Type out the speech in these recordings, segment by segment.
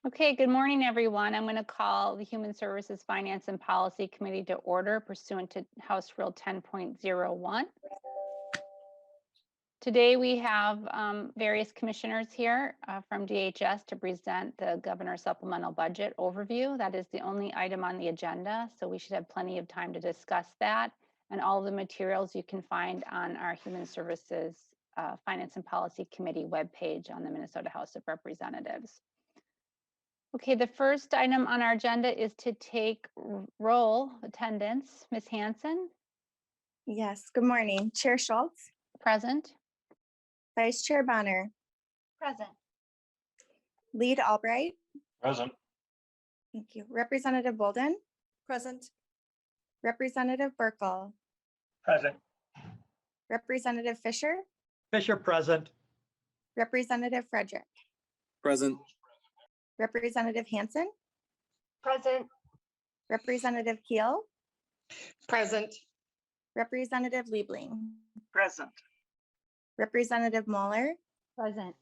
Okay, good morning, everyone. I'm going to call the Human Services Finance and Policy Committee to order pursuant to House Rule 10.01. Today we have various commissioners here from DHS to present the Governor's Supplemental Budget Overview. That is the only item on the agenda, so we should have plenty of time to discuss that. And all of the materials you can find on our Human Services Finance and Policy Committee webpage on the Minnesota House of Representatives. Okay, the first item on our agenda is to take roll attendance. Ms. Hanson? Yes, good morning. Chair Schultz, Present. Vice Chair Bonner, Present. Lead Albright. Present. Thank you. Representative Bolden, Present. Representative Burkle, Present. Representative Fisher, Fisher present. Representative Frederick, Present. Representative Hanson, Present. Representative Keel, Present. Representative Liebling, Present. Representative Mueller, Present.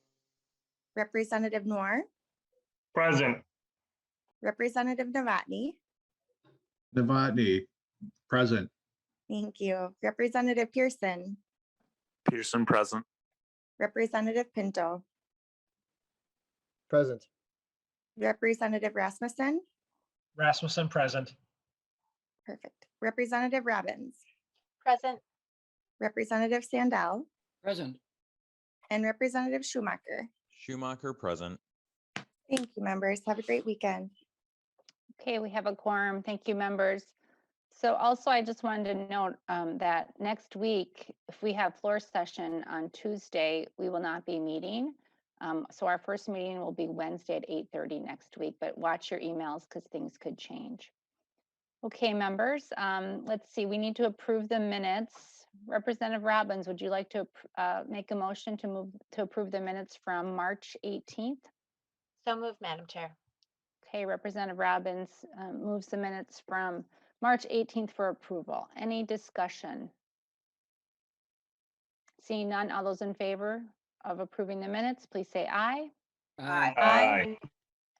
Representative Noor, Present. Representative Novotny. Novotny, present. Thank you. Representative Pearson, Pearson present. Representative Pinto, Present. Representative Rasmussen. Rasmussen present. Perfect. Representative Robbins, Present. Representative Sandell, Present. and Representative Schumacher. Schumacher present. Thank you, members. Have a great weekend. Okay, we have a quorum. Thank you, members. So also, I just wanted to note that next week, if we have floor session on Tuesday, we will not be meeting. So our first meeting will be Wednesday at 8:30 next week, but watch your emails because things could change. Okay, members, let's see, we need to approve the minutes. Representative Robbins, would you like to make a motion to approve the minutes from March 18th? So moved, Madam Chair. Okay, Representative Robbins moves the minutes from March 18th for approval. Any discussion? Seeing none, all those in favor of approving the minutes, please say aye. Aye.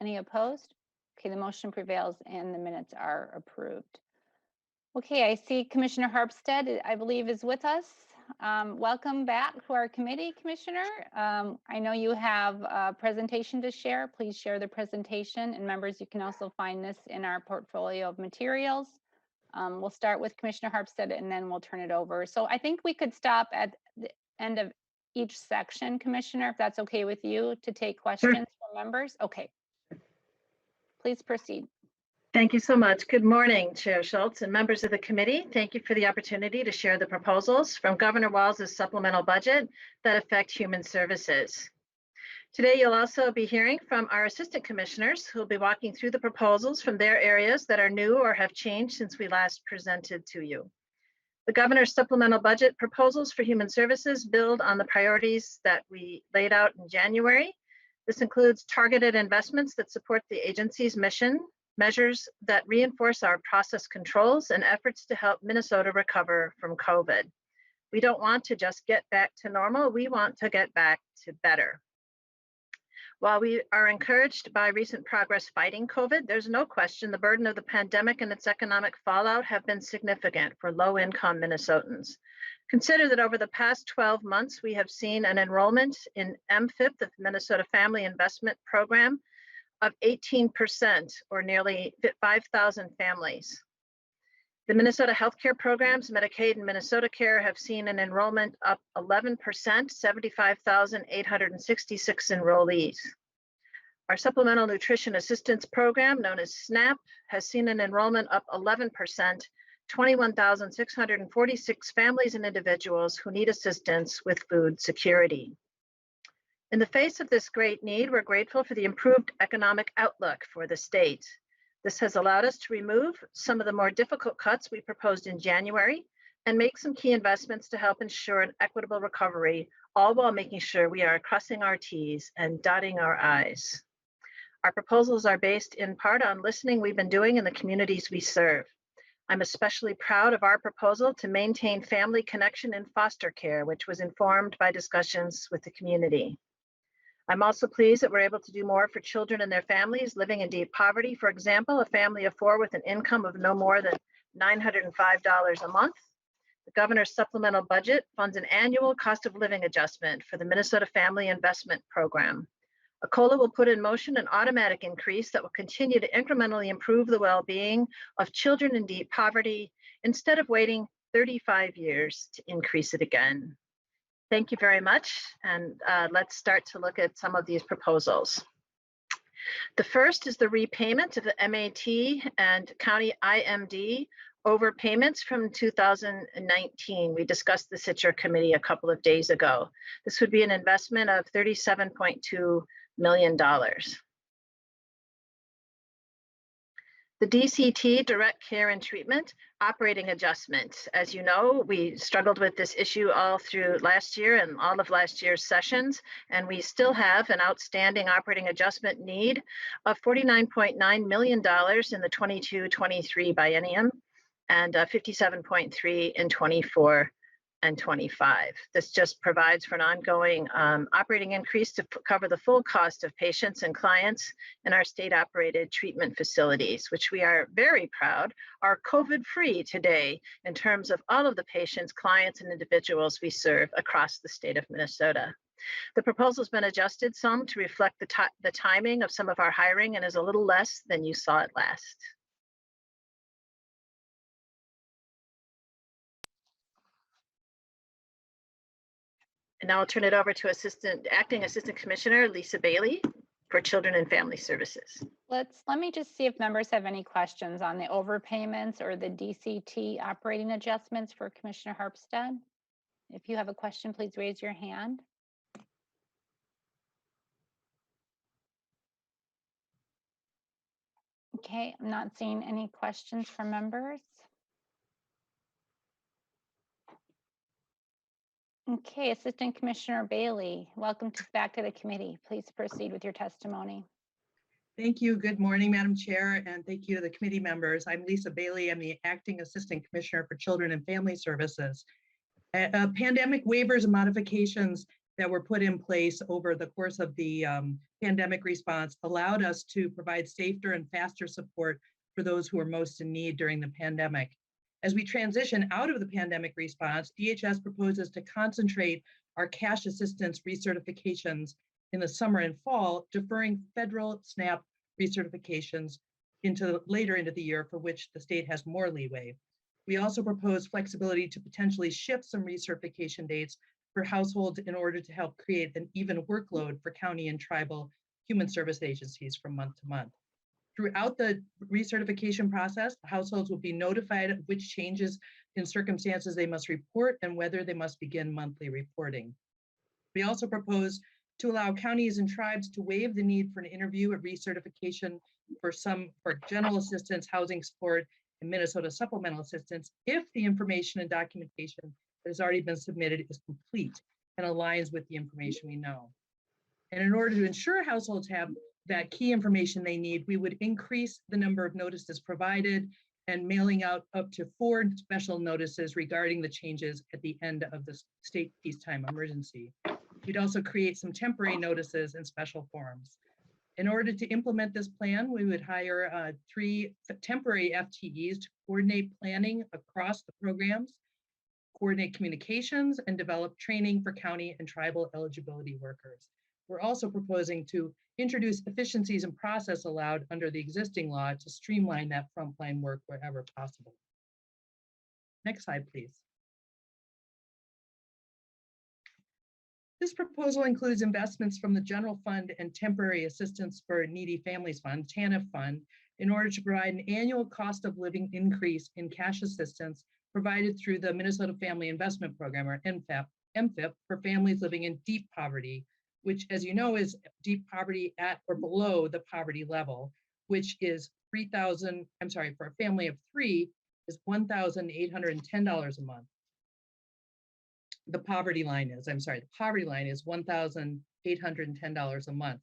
Any opposed? Okay, the motion prevails and the minutes are approved. Okay, I see Commissioner Harpstead, I believe, is with us. Welcome back to our committee, Commissioner. I know you have a presentation to share. Please share the presentation, and members, you can also find this in our portfolio of materials. We'll start with Commissioner Harpstead and then we'll turn it over. So I think we could stop at the end of each section, Commissioner, if that's okay with you, to take questions from members. Okay. Please proceed. Thank you so much. Good morning, Chair Schultz and members of the committee. Thank you for the opportunity to share the proposals from Governor Walz's supplemental budget that affect human services. Today, you'll also be hearing from our assistant commissioners who will be walking through the proposals from their areas that are new or have changed since we last presented to you. The governor's supplemental budget proposals for human services build on the priorities that we laid out in January. This includes targeted investments that support the agency's mission, measures that reinforce our process controls, and efforts to help Minnesota recover from COVID. We don't want to just get back to normal, we want to get back to better. While we are encouraged by recent progress fighting COVID, there's no question the burden of the pandemic and its economic fallout have been significant for low-income Minnesotans. Consider that over the past 12 months, we have seen an enrollment in MFIP, the Minnesota Family Investment Program, of 18%, or nearly 5,000 families. The Minnesota healthcare programs, Medicaid and Minnesota Care, have seen an enrollment up 11%, 75,866 enrollees. Our Supplemental Nutrition Assistance Program, known as SNAP, has seen an enrollment up 11%, 21,646 families and individuals who need assistance with food security. In the face of this great need, we're grateful for the improved economic outlook for the state. This has allowed us to remove some of the more difficult cuts we proposed in January and make some key investments to help ensure an equitable recovery, all while making sure we are crossing our T's and dotting our I's. Our proposals are based in part on listening we've been doing in the communities we serve. I'm especially proud of our proposal to maintain family connection in foster care, which was informed by discussions with the community. I'm also pleased that we're able to do more for children and their families living in deep poverty. For example, a family of 4 with an income of no more than $905 a month. The governor's supplemental budget funds an annual cost of living adjustment for the Minnesota Family Investment Program. ACOLA will put in motion an automatic increase that will continue to incrementally improve the well-being of children in deep poverty instead of waiting 35 years to increase it again. Thank you very much. And let's start to look at some of these proposals. The first is the repayment of the MAT and county IMD overpayments from 2019. We discussed this at your committee a couple of days ago. This would be an investment of $37.2 million. The DCT, Direct Care and Treatment, operating adjustment. As you know, we struggled with this issue all through last year and all of last year's sessions, and we still have an outstanding operating adjustment need of $49.9 million in the 22-23 biennium and $57.3 in 24 and 25. This just provides for an ongoing operating increase to cover the full cost of patients and clients in our state-operated treatment facilities, which we are very proud are COVID-free today in terms of all of the patients, clients, and individuals we serve across the state of Minnesota. The proposal's been adjusted some to reflect the timing of some of our hiring and is a little less than you saw it last. And now I'll turn it over to Acting Assistant Commissioner Lisa Bailey for Children and Family Services. Let me just see if members have any questions on the overpayments or the DCT operating adjustments for Commissioner Harpsted. If you have a question, please raise your hand. Okay, I'm not seeing any questions from members. Okay, Assistant Commissioner Bailey, welcome back to the committee. Please proceed with your testimony. Thank you. Good morning, Madam Chair, and thank you to the committee members. I'm Lisa Bailey. I'm the Acting Assistant Commissioner for Children and Family Services. Pandemic waivers and modifications that were put in place over the course of the pandemic response allowed us to provide safer and faster support for those who are most in need during the pandemic. As we transition out of the pandemic response, DHS proposes to concentrate our cash assistance recertifications in the summer and fall, deferring federal SNAP recertifications later into the year, for which the state has more leeway. We also propose flexibility to potentially shift some recertification dates for households in order to help create an even workload for county and tribal human service agencies from month to month. Throughout the recertification process, households will be notified of which changes in circumstances they must report and whether they must begin monthly reporting. We also propose to allow counties and tribes to waive the need for an interview at recertification for general assistance, housing support, and Minnesota supplemental assistance if the information and documentation that has already been submitted is complete and aligns with the information we know. And in order to ensure households have that key information they need, we would increase the number of notices provided and mailing out up to 4 special notices regarding the changes at the end of the state peacetime emergency. We'd also create some temporary notices and special forms. In order to implement this plan, we would hire 3 temporary FTEs to coordinate planning across the programs, coordinate communications, and develop training for county and tribal eligibility workers. We're also proposing to introduce efficiencies in process allowed under the existing law to streamline that frontline work wherever possible. Next slide, please. This proposal includes investments from the General Fund and Temporary Assistance for Needy Families Fund, TANF Fund, in order to provide an annual cost of living increase in cash assistance provided through the Minnesota Family Investment Program, or MFIP, for families living in deep poverty, which, as you know, is deep poverty at or below the poverty level, which is for a family of 3 is $1,810 a month. The poverty line is $1,810 a month.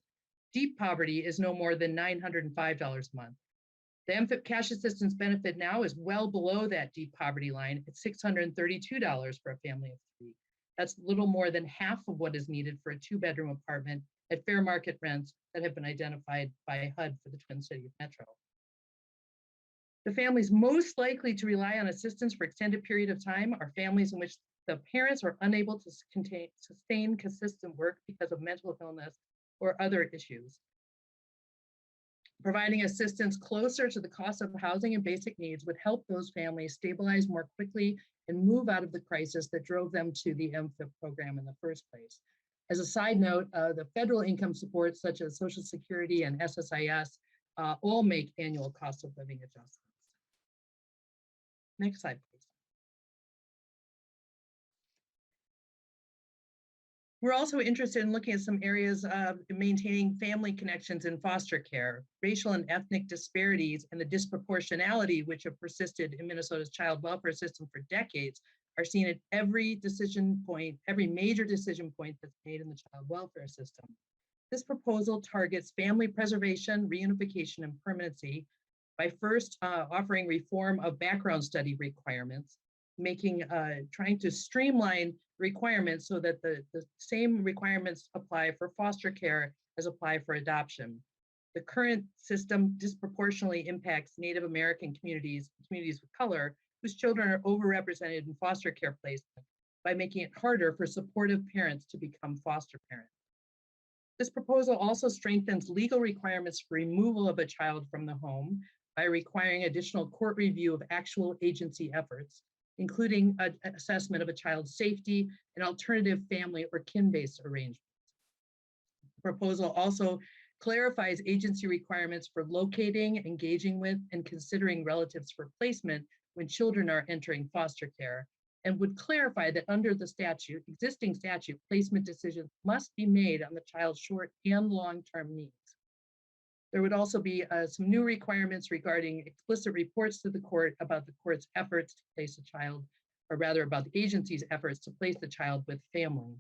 Deep poverty is no more than $905 a month. The MFIP cash assistance benefit now is well below that deep poverty line at $632 for a family of 3. That's a little more than half of what is needed for a 2-bedroom apartment at fair market rents that have been identified by HUD for the Twin Cities Metro. The families most likely to rely on assistance for extended period of time are families in which the parents are unable to sustain consistent work because of mental illness or other issues. Providing assistance closer to the cost of housing and basic needs would help those families stabilize more quickly and move out of the crisis that drove them to the MFIP program in the first place. As a side note, the federal income support such as Social Security and SSIS all make annual cost of living adjustments. Next slide, please. We're also interested in looking at some areas of maintaining family connections in foster care. Racial and ethnic disparities and the disproportionality which have persisted in Minnesota's child welfare system for decades are seen at every decision point, every major decision point that's made in the child welfare system. This proposal targets family preservation, reunification, and permanency by first offering reform of background study requirements, trying to streamline requirements so that the same requirements apply for foster care as apply for adoption. The current system disproportionately impacts Native American communities of color, whose children are overrepresented in foster care placement by making it harder for supportive parents to become foster parents. This proposal also strengthens legal requirements for removal of a child from the home by requiring additional court review of actual agency efforts, including an assessment of a child's safety and alternative family or kin-based arrangements. The proposal also clarifies agency requirements for locating, engaging with, and considering relatives for placement when children are entering foster care, and would clarify that under the existing statute, placement decisions must be made on the child's short and long-term needs. There would also be some new requirements regarding explicit reports to the court about the court's efforts to place a child, or rather about the agency's efforts to place the child with family.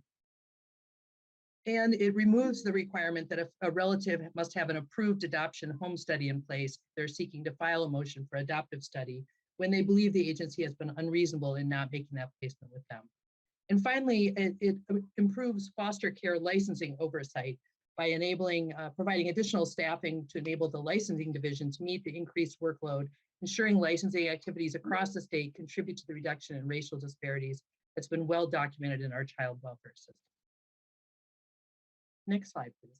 And it removes the requirement that a relative must have an approved adoption home study in place. They're seeking to file a motion for adoptive study when they believe the agency has been unreasonable in not making that placement with them. And finally, it improves foster care licensing oversight by providing additional staffing to enable the licensing division to meet the increased workload, ensuring licensing activities across the state contribute to the reduction in racial disparities that's been well documented in our child welfare system. Next slide, please.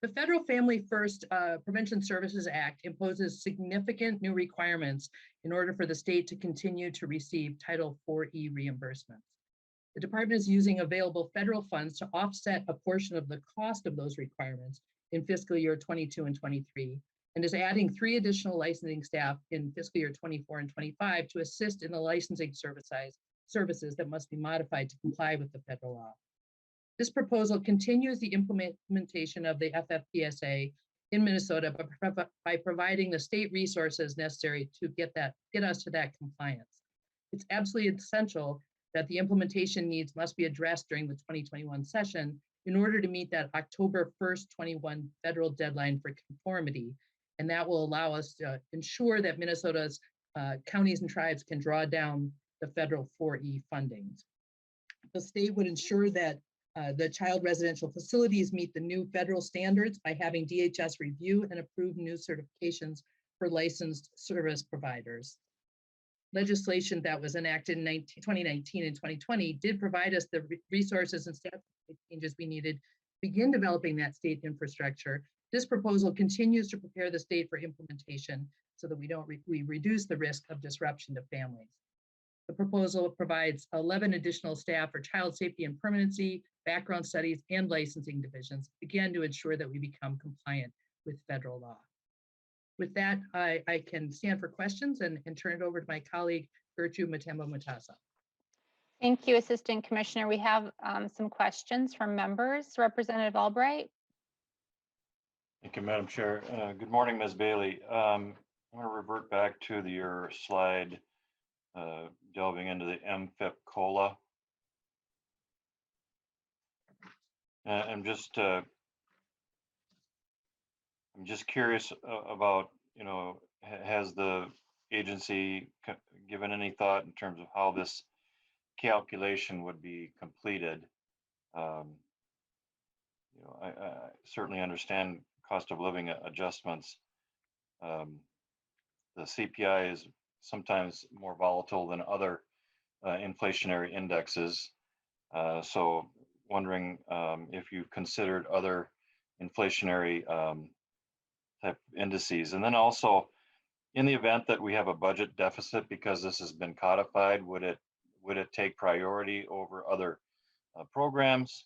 The Federal Family First Prevention Services Act imposes significant new requirements in order for the state to continue to receive Title IV-E reimbursements. The department is using available federal funds to offset a portion of the cost of those requirements in fiscal year 22 and 23, and is adding 3 additional licensing staff in fiscal year 24 and 25 to assist in the licensing services that must be modified to comply with the federal law. This proposal continues the implementation of the FFPSA in Minnesota by providing the state resources necessary to get us to that compliance. It's absolutely essential that the implementation needs must be addressed during the 2021 session in order to meet that October 1st, 21 federal deadline for conformity. And that will allow us to ensure that Minnesota's counties and tribes can draw down the federal 4E fundings. The state would ensure that the child residential facilities meet the new federal standards by having DHS review and approve new certifications for licensed service providers. Legislation that was enacted in 2019 and 2020 did provide us the resources and statutory changes we needed to begin developing that state infrastructure. This proposal continues to prepare the state for implementation so that we reduce the risk of disruption to families. The proposal provides 11 additional staff for child safety and permanency, background studies, and licensing divisions, again, to ensure that we become compliant with federal law. With that, I can stand for questions and turn it over to my colleague, Gertrude Matemba-Mutasa. Thank you, Assistant Commissioner. We have some questions from members. Representative Albright. Thank you, Madam Chair. Good morning, Ms. Bailey. I want to revert back to your slide delving into the MFIP COLA. I'm just curious about, has the agency given any thought in terms of how this calculation would be completed? I certainly understand cost of living adjustments. The CPI is sometimes more volatile than other inflationary indexes. So wondering if you've considered other inflationary type indices. And then also, in the event that we have a budget deficit because this has been codified, would it take priority over other programs?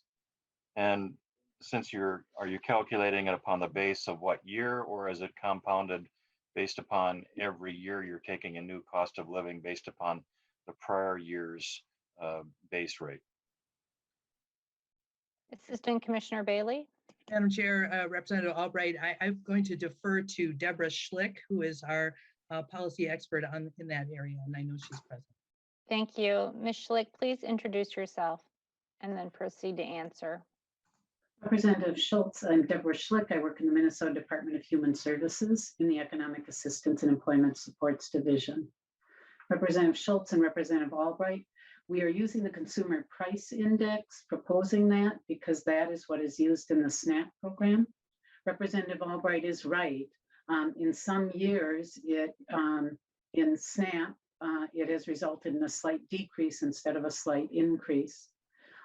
And since are you calculating it upon the base of what year, or is it compounded based upon every year you're taking a new cost of living based upon the prior year's base rate? Assistant Commissioner Bailey. Madam Chair, Representative Albright, I'm going to defer to Deborah Schlick, who is our policy expert in that area, and I know she's present. Thank you. Ms. Schlick, please introduce yourself and then proceed to answer. Representative Schultz, I'm Deborah Schlick. I work in the Minnesota Department of Human Services in the Economic Assistance and Employment Supports Division. Representative Schultz and Representative Albright, we are using the Consumer Price Index, proposing that because that is what is used in the SNAP program. Representative Albright is right. In some years, in SNAP, it has resulted in a slight decrease instead of a slight increase.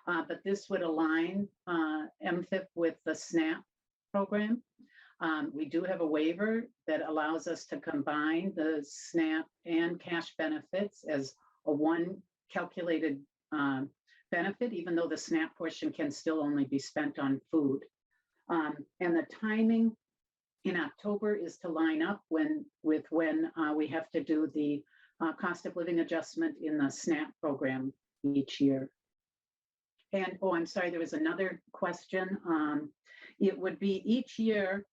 But this would align MFIP with the SNAP program. We do have a waiver that allows us to combine the SNAP and cash benefits as a one calculated benefit, even though the SNAP portion can still only be spent on food. And the timing in October is to line up with when we have to do the cost of living adjustment in the SNAP program each year. And, oh, I'm sorry, there was another question. It would be each year,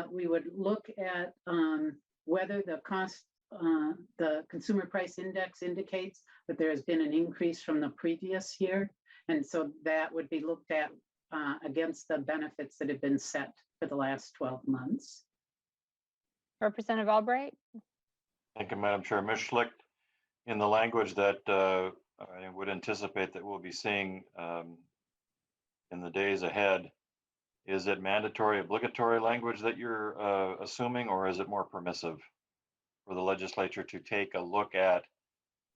we would look at whether the Consumer Price Index indicates that there has been an increase from the previous year. And so that would be looked at against the benefits that have been set for the last 12 months. Representative Albright. Thank you, Madam Chair. Ms. Schlick, in the language that I would anticipate that we'll be seeing in the days ahead, is it mandatory, obligatory language that you're assuming, or is it more permissive for the legislature to take a look at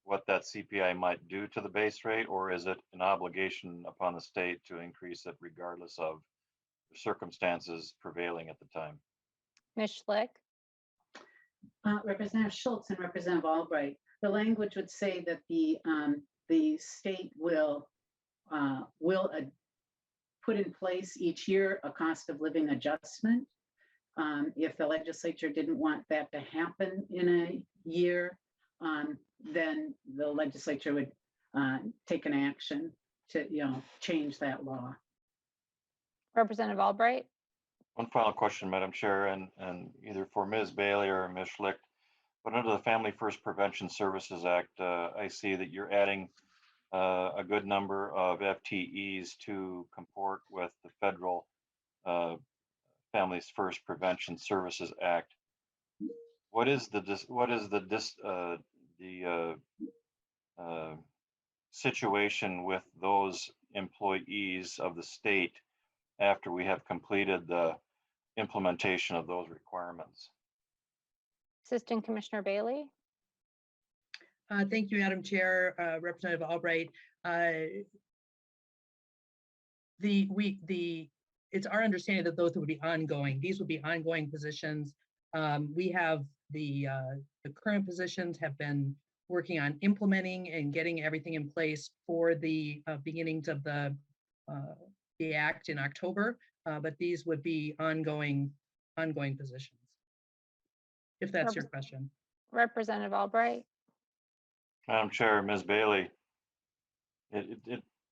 what that CPI might do to the base rate, or is it an obligation upon the state to increase it regardless of the circumstances prevailing at the time? Ms. Schlick. Representative Schultz and Representative Albright, the language would say that the state will put in place each year a cost of living adjustment. If the legislature didn't want that to happen in a year, then the legislature would take an action to change that law. Representative Albright. One final question, Madam Chair, and either for Ms. Bailey or Ms. Schlick, but under the Family First Prevention Services Act, I see that you're adding a good number of FTEs to comport with the federal Families First Prevention Services Act. What is the situation with those employees of the state after we have completed the implementation of those requirements? Assistant Commissioner Bailey. Thank you, Madam Chair, Representative Albright. It's our understanding that those would be ongoing. These would be ongoing positions. We have the current positions have been working on implementing and getting everything in place for the beginnings of the act in October, but these would be ongoing positions, if that's your question. Representative Albright. Madam Chair, Ms. Bailey,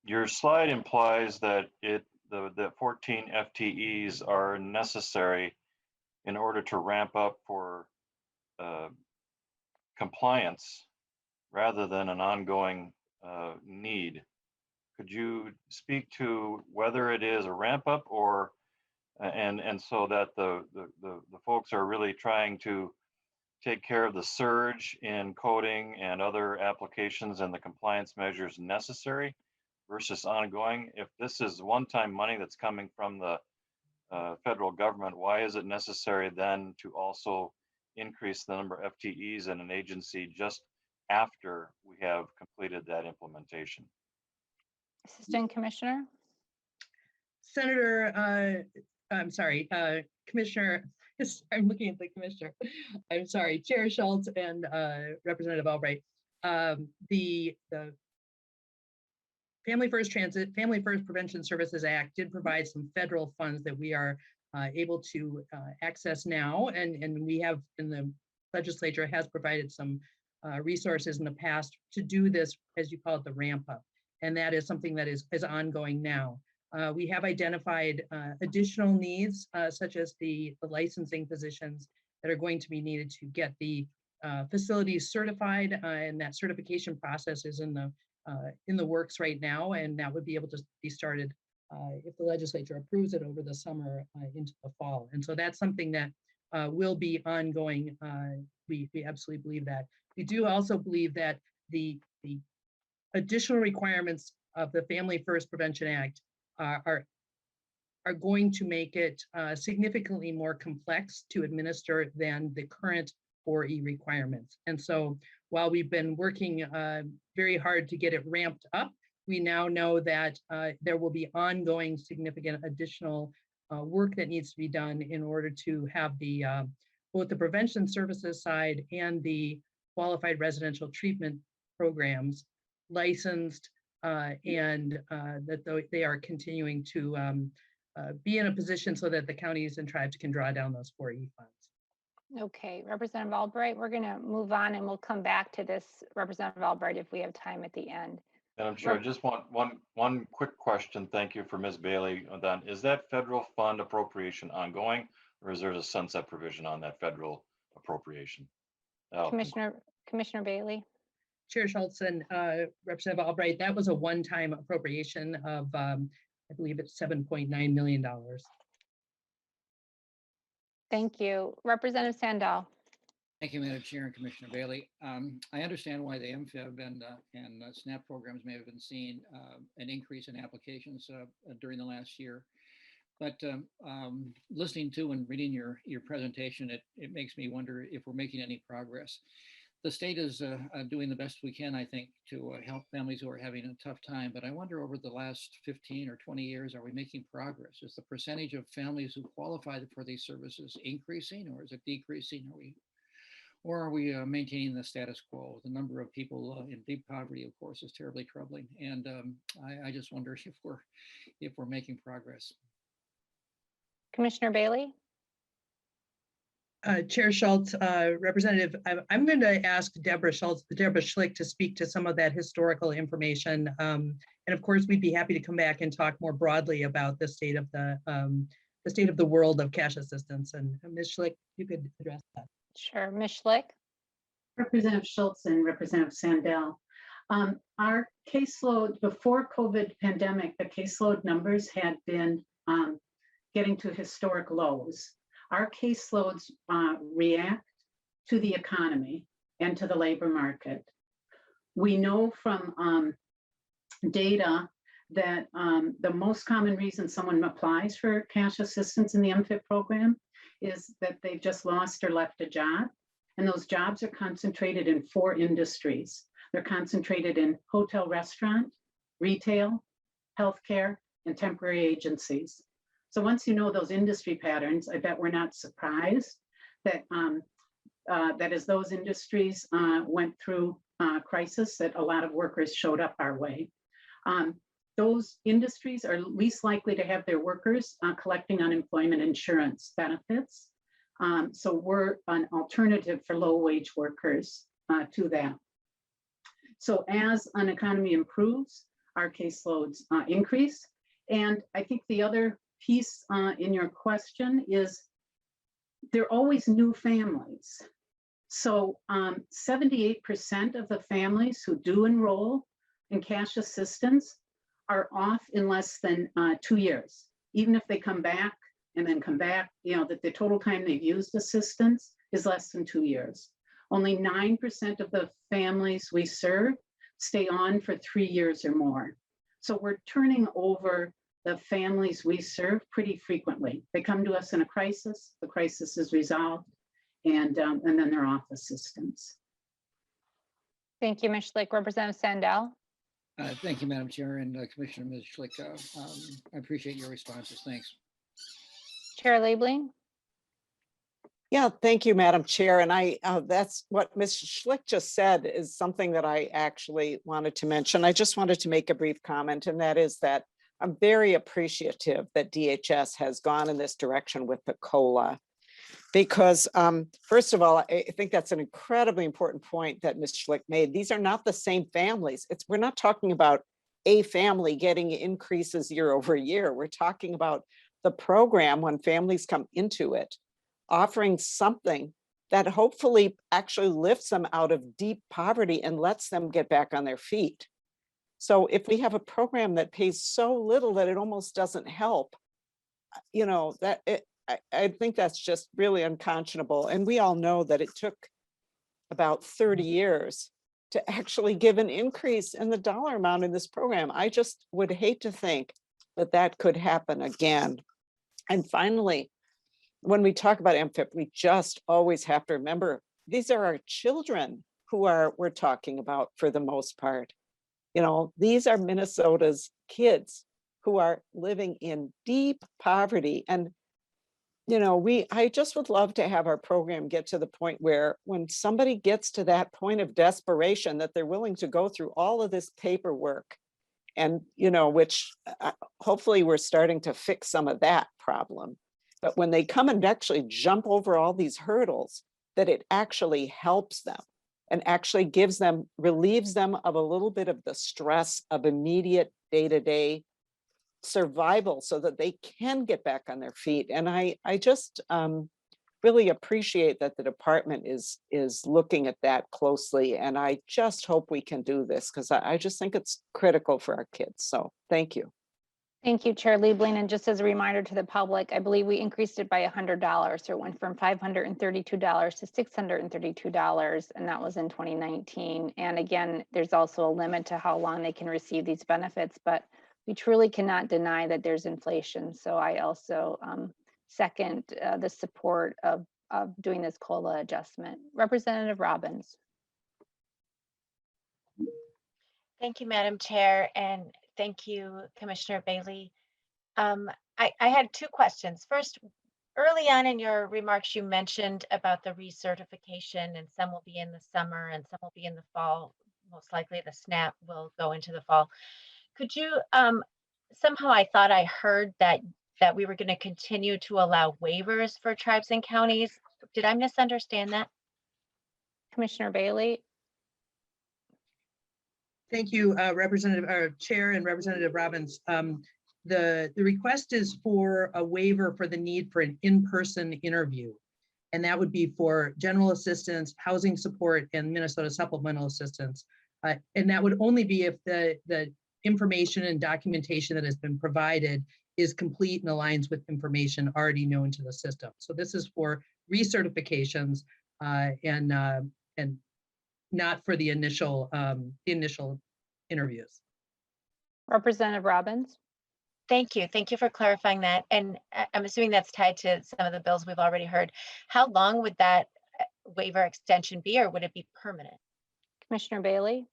your slide implies that the 14 FTEs are necessary in order to ramp up for compliance rather than an ongoing need. Could you speak to whether it is a ramp up or and so that the folks are really trying to take care of the surge in coding and other applications and the compliance measures necessary versus ongoing? If this is one-time money that's coming from the federal government, why is it necessary then to also increase the number of FTEs in an agency just after we have completed that implementation? Assistant Commissioner? Commissioner, I'm looking at the commissioner. I'm sorry, Chair Schultz and Representative Albright. The Family First Prevention Services Act did provide some federal funds that we are able to access now, and we have in the legislature has provided some resources in the past to do this, as you call it, the ramp up, and that is something that is ongoing now. We have identified additional needs, such as the licensing positions that are going to be needed to get the facilities certified, and that certification process is in the works right now, and that would be able to be started if the legislature approves it over the summer into the fall. And so that's something that will be ongoing. We absolutely believe that. We do also believe that the additional requirements of the Family First Prevention Act are going to make it significantly more complex to administer than the current 4E requirements. And so while we've been working very hard to get it ramped up, we now know that there will be ongoing significant additional work that needs to be done in order to have the both the prevention services side and the qualified residential treatment programs licensed, and that they are continuing to be in a position so that the counties and tribes can draw down those 4E funds. Okay, Representative Albright, we're going to move on and we'll come back to this, Representative Albright, if we have time at the end. Madam Chair, just one quick question. Thank you for Ms. Bailey on that. Is that federal fund appropriation ongoing, or is there a sunset provision on that federal appropriation? Commissioner Bailey. Chair Schultz and Representative Albright, that was a one-time appropriation of, I believe it's $7.9 million. Thank you. Representative Sandal. Thank you, Madam Chair and Commissioner Bailey. I understand why the MFIB and SNAP programs may have been seeing an increase in applications during the last year. But listening to and reading your presentation, it makes me wonder if we're making any progress. The state is doing the best we can, I think, to help families who are having a tough time. But I wonder, over the last 15 or 20 years, are we making progress? Is the percentage of families who qualify for these services increasing, or is it decreasing? Or are we maintaining the status quo? The number of people in deep poverty, of course, is terribly troubling. And I just wonder if we're making progress. Commissioner Bailey. Chair Schultz, Representative, I'm going to ask Deborah Schlick to speak to some of that historical information. And of course, we'd be happy to come back and talk more broadly about the state of the world of cash assistance. And Ms. Schlick, you could address that. Sure, Ms. Schlick. Representative Schultz and Representative Sandell. Our caseload before COVID pandemic, the caseload numbers had been getting to historic lows. Our caseloads react to the economy and to the labor market. We know from data that the most common reason someone applies for cash assistance in the MFIP program is that they've just lost or left a job. And those jobs are concentrated in 4 industries. They're concentrated in hotel, restaurant, retail, healthcare, and temporary agencies. So once you know those industry patterns, I bet we're not surprised that that as those industries went through crisis, that a lot of workers showed up our way. Those industries are least likely to have their workers collecting unemployment insurance benefits. So we're an alternative for low-wage workers to that. So as an economy improves, our caseloads increase. And I think the other piece in your question is there are always new families. So 78% of the families who do enroll in cash assistance are off in less than 2 years. Even if they come back and then come back, that the total time they've used assistance is less than 2 years. Only 9% of the families we serve stay on for 3 years or more. So we're turning over the families we serve pretty frequently. They come to us in a crisis, the crisis is resolved, and then they're off assistance. Thank you, Ms. Schlick. Representative Sandell. Thank you, Madam Chair, and Commissioner Ms. Schlick. I appreciate your responses. Thanks. Chair Liebling. Yeah, thank you, Madam Chair. And that's what Ms. Schlick just said is something that I actually wanted to mention. I just wanted to make a brief comment, and that is that I'm very appreciative that DHS has gone in this direction with the COLA. Because first of all, I think that's an incredibly important point that Ms. Schlick made. These are not the same families. We're not talking about a family getting increases year over year. We're talking about the program when families come into it, offering something that hopefully actually lifts them out of deep poverty and lets them get back on their feet. So if we have a program that pays so little that it almost doesn't help, you know, I think that's just really unconscionable. And we all know that it took about 30 years to actually give an increase in the dollar amount in this program. I just would hate to think that that could happen again. And finally, when we talk about MFIP, we just always have to remember, these are our children who we're talking about for the most part. You know, these are Minnesota's kids who are living in deep poverty. And you know, I just would love to have our program get to the point where when somebody gets to that point of desperation, that they're willing to go through all of this paperwork and, you know, which hopefully we're starting to fix some of that problem. But when they come and actually jump over all these hurdles, that it actually helps them and actually relieves them of a little bit of the stress of immediate day-to-day survival so that they can get back on their feet. And I just really appreciate that the department is looking at that closely. And I just hope we can do this because I just think it's critical for our kids. So thank you. Thank you, Chair Liebling. And just as a reminder to the public, I believe we increased it by $100. So it went from $532 to $632, and that was in 2019. And again, there's also a limit to how long they can receive these benefits, but we truly cannot deny that there's inflation. So I also second the support of doing this COLA adjustment. Representative Robbins. Thank you, Madam Chair, and thank you, Commissioner Bailey. I had two questions. First, early on in your remarks, you mentioned about the recertification, and some will be in the summer and some will be in the fall. Most likely the SNAP will go into the fall. Could you, somehow I thought I heard that we were going to continue to allow waivers for tribes and counties. Did I misunderstand that? Commissioner Bailey. Thank you, Chair and Representative Robbins. The request is for a waiver for the need for an in-person interview. And that would be for general assistance, housing support, and Minnesota supplemental assistance. And that would only be if the information and documentation that has been provided is complete and aligns with information already known to the system. So this is for recertifications and not for the initial interviews. Representative Robbins. Thank you. Thank you for clarifying that. And I'm assuming that's tied to some of the bills we've already heard. How long would that waiver extension be, or would it be permanent? Commissioner Bailey.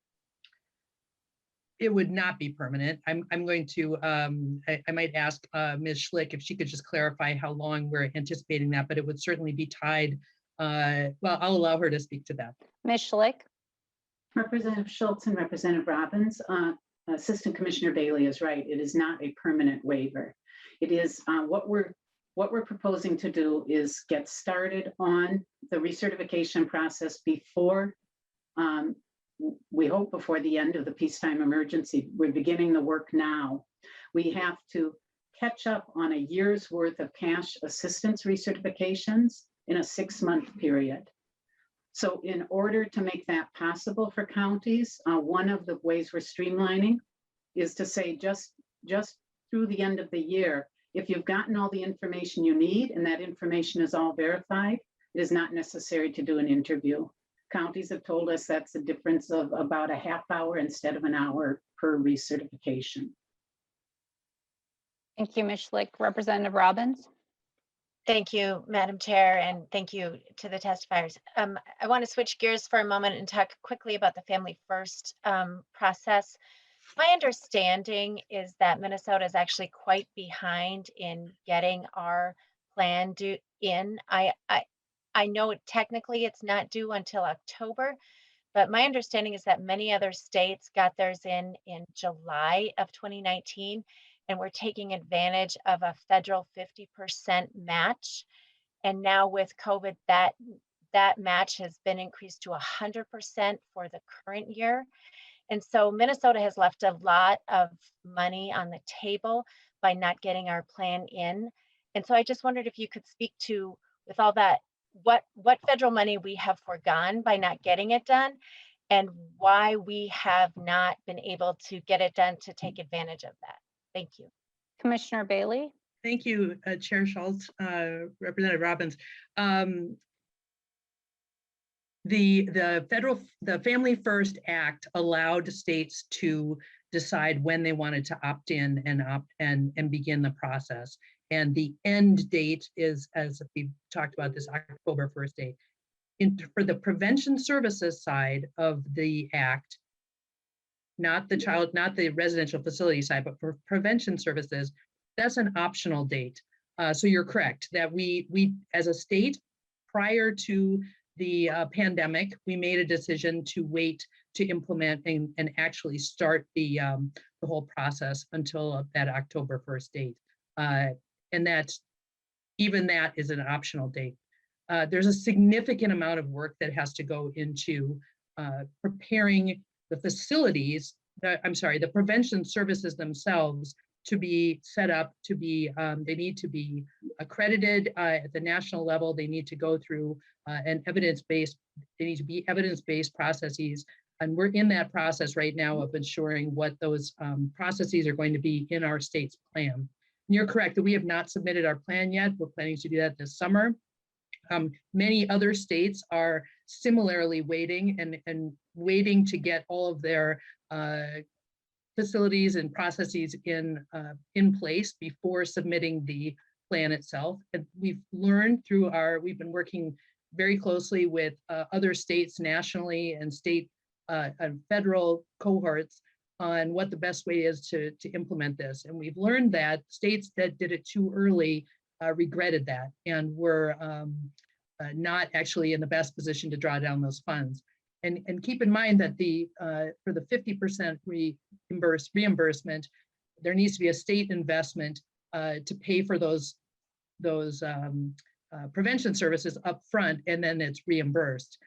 It would not be permanent. I'm going to, I might ask Ms. Schlick if she could just clarify how long we're anticipating that, but it would certainly be tied. Well, I'll allow her to speak to that. Ms. Schlick. Representative Schultz and Representative Robbins, Assistant Commissioner Bailey is right. It is not a permanent waiver. It is what we're proposing to do is get started on the recertification process before we hope before the end of the peacetime emergency. We're beginning the work now. We have to catch up on a year's worth of cash assistance recertifications in a 6-month period. So in order to make that possible for counties, one of the ways we're streamlining is to say just through the end of the year, if you've gotten all the information you need and that information is all verified, it is not necessary to do an interview. Counties have told us that's a difference of about a half hour instead of an hour per recertification. Thank you, Ms. Schlick. Representative Robbins? Thank you, Madam Chair, and thank you to the testifiers. I want to switch gears for a moment and talk quickly about the Family First process. My understanding is that Minnesota is actually quite behind in getting our plan due in. I know technically it's not due until October, but my understanding is that many other states got theirs in July of 2019, and we're taking advantage of a federal 50% match. And now with COVID, that match has been increased to 100% for the current year. And so Minnesota has left a lot of money on the table by not getting our plan in. And so I just wondered if you could speak to, with all that, what federal money we have forgone by not getting it done, and why we have not been able to get it done to take advantage of that. Thank you. Commissioner Bailey? Thank you, Chair Schultz, Representative Robbins. The Family First Act allowed states to decide when they wanted to opt in and begin the process. And the end date is, as we talked about, this October 1st date. For the prevention services side of the act, not the residential facility side, but for prevention services, that's an optional date. So you're correct that we as a state, prior to the pandemic, we made a decision to wait to implement and actually start the whole process until that October 1st date. And that is an optional date. There's a significant amount of work that has to go into preparing the facilities, the prevention services themselves to be set up to be, they need to be accredited at the national level. They need to go through they need to be evidence-based processes. And we're in that process right now of ensuring what those processes are going to be in our state's plan. And you're correct that we have not submitted our plan yet. We're planning to do that this summer. Many other states are similarly waiting waiting to get all of their facilities and processes in place before submitting the plan itself. And we've learned we've been working very closely with other states nationally and state and federal cohorts on what the best way is to implement this. And we've learned that states that did it too early regretted that and were not actually in the best position to draw down those funds. And keep in mind that for the 50% reimbursement, there needs to be a state investment to pay for those prevention services up front, and then it's reimbursed.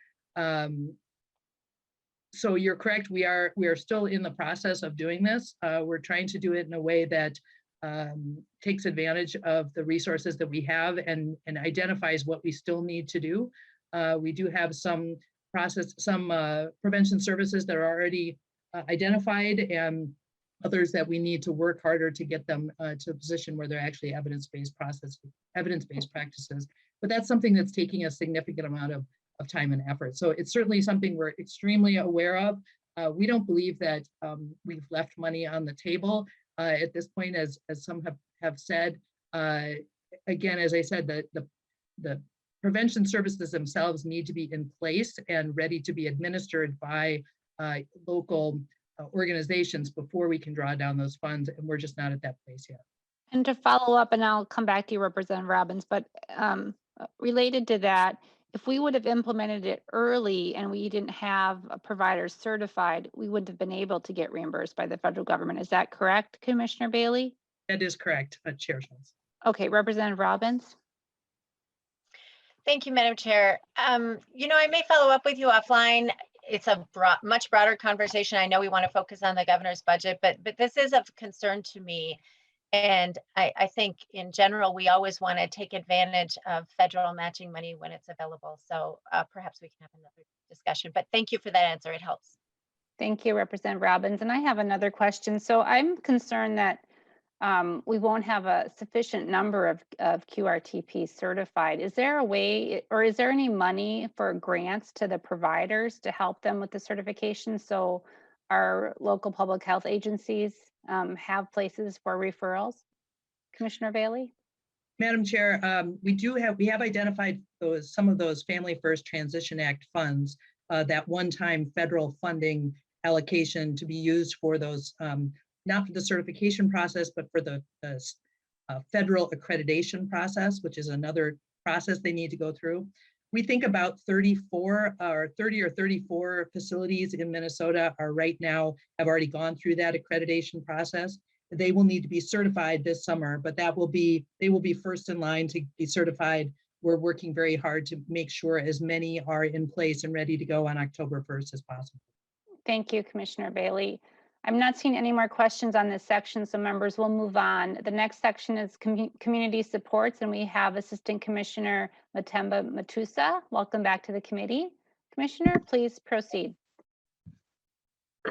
So you're correct. We are still in the process of doing this. We're trying to do it in a way that takes advantage of the resources that we have and identifies what we still need to do. We do have some prevention services that are already identified and others that we need to work harder to get them to a position where they're actually evidence-based practices. But that's something that's taking a significant amount of time and effort. So it's certainly something we're extremely aware of. We don't believe that we've left money on the table at this point, as some have said. Again, as I said, the prevention services themselves need to be in place and ready to be administered by local organizations before we can draw down those funds, and we're just not at that place yet. And to follow up, and I'll come back to you, Representative Robbins, but related to that, if we would have implemented it early and we didn't have providers certified, we wouldn't have been able to get reimbursed by the federal government. Is that correct, Commissioner Bailey? That is correct, Chair Schultz. Okay, Representative Robbins. Thank you, Madam Chair. I may follow up with you offline. It's a much broader conversation. I know we want to focus on the governor's budget, but this is of concern to me. And I think in general, we always want to take advantage of federal matching money when it's available. So perhaps we can have another discussion, but thank you for that answer. It helps. Thank you, Representative Robbins. And I have another question. So I'm concerned that we won't have a sufficient number of QRTP certified. Is there a way, or is there any money for grants to the providers to help them with the certification? So our local public health agencies have places for referrals? Commissioner Bailey? Madam Chair, we have identified some of those Family First Transition Act funds, that one-time federal funding allocation to be used for those, not for the certification process, but for the federal accreditation process, which is another process they need to go through. We think about 30 or 34 facilities in Minnesota are right now have already gone through that accreditation process. They will need to be certified this summer, but they will be first in line to be certified. We're working very hard to make sure as many are in place and ready to go on October 1st as possible. Thank you, Commissioner Bailey. I'm not seeing any more questions on this section, so members will move on. The next section is community supports, and we have Assistant Commissioner Matemba Matusa. Welcome back to the committee. Commissioner, please proceed.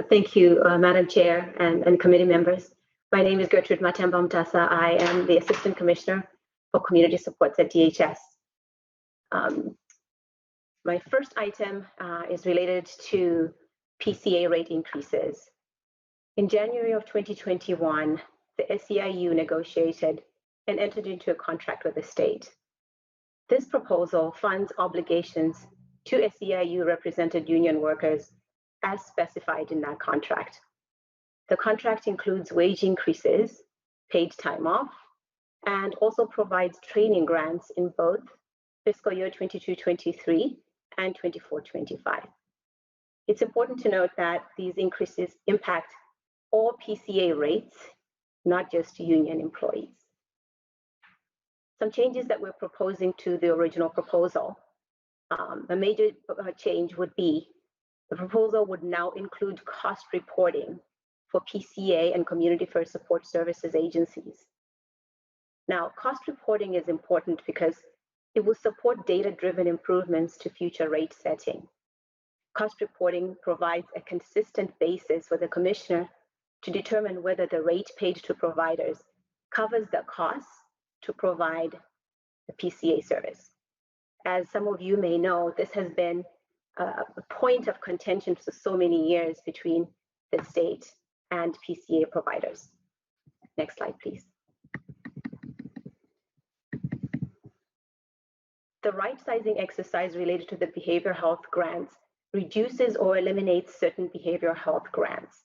Thank you, Madam Chair and committee members. My name is Gertrude Matemba Mutasa. I am the Assistant Commissioner for Community Supports at DHS. My first item is related to PCA rate increases. In January of 2021, the SEIU negotiated and entered into a contract with the state. This proposal funds obligations to SEIU represented union workers as specified in that contract. The contract includes wage increases, paid time off, and also provides training grants in both fiscal year 22-23 and 24-25. It's important to note that these increases impact all PCA rates, not just union employees. Some changes that we're proposing to the original proposal. A major change would be the proposal would now include cost reporting for PCA and Community First Support Services agencies. Now, cost reporting is important because it will support data-driven improvements to future rate setting. Cost reporting provides a consistent basis for the Commissioner to determine whether the rate paid to providers covers the costs to provide the PCA service. As some of you may know, this has been a point of contention for so many years between the state and PCA providers. Next slide, please. The right sizing exercise related to the behavioral health grants reduces or eliminates certain behavioral health grants.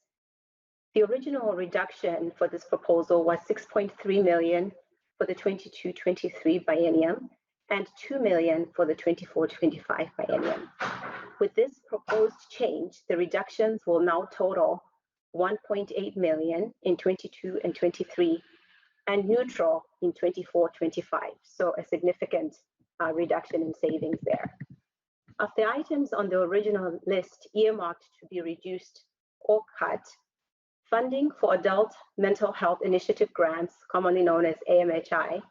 The original reduction for this proposal was $6.3 million for the 22-23 biennium and $2 million for the 24-25 biennium. With this proposed change, the reductions will now total $1.8 million in 22 and 23 and neutral in 24-25. So a significant reduction in savings there. Of the items on the original list earmarked to be reduced or cut, funding for adult mental health initiative grants, commonly known as AMHI,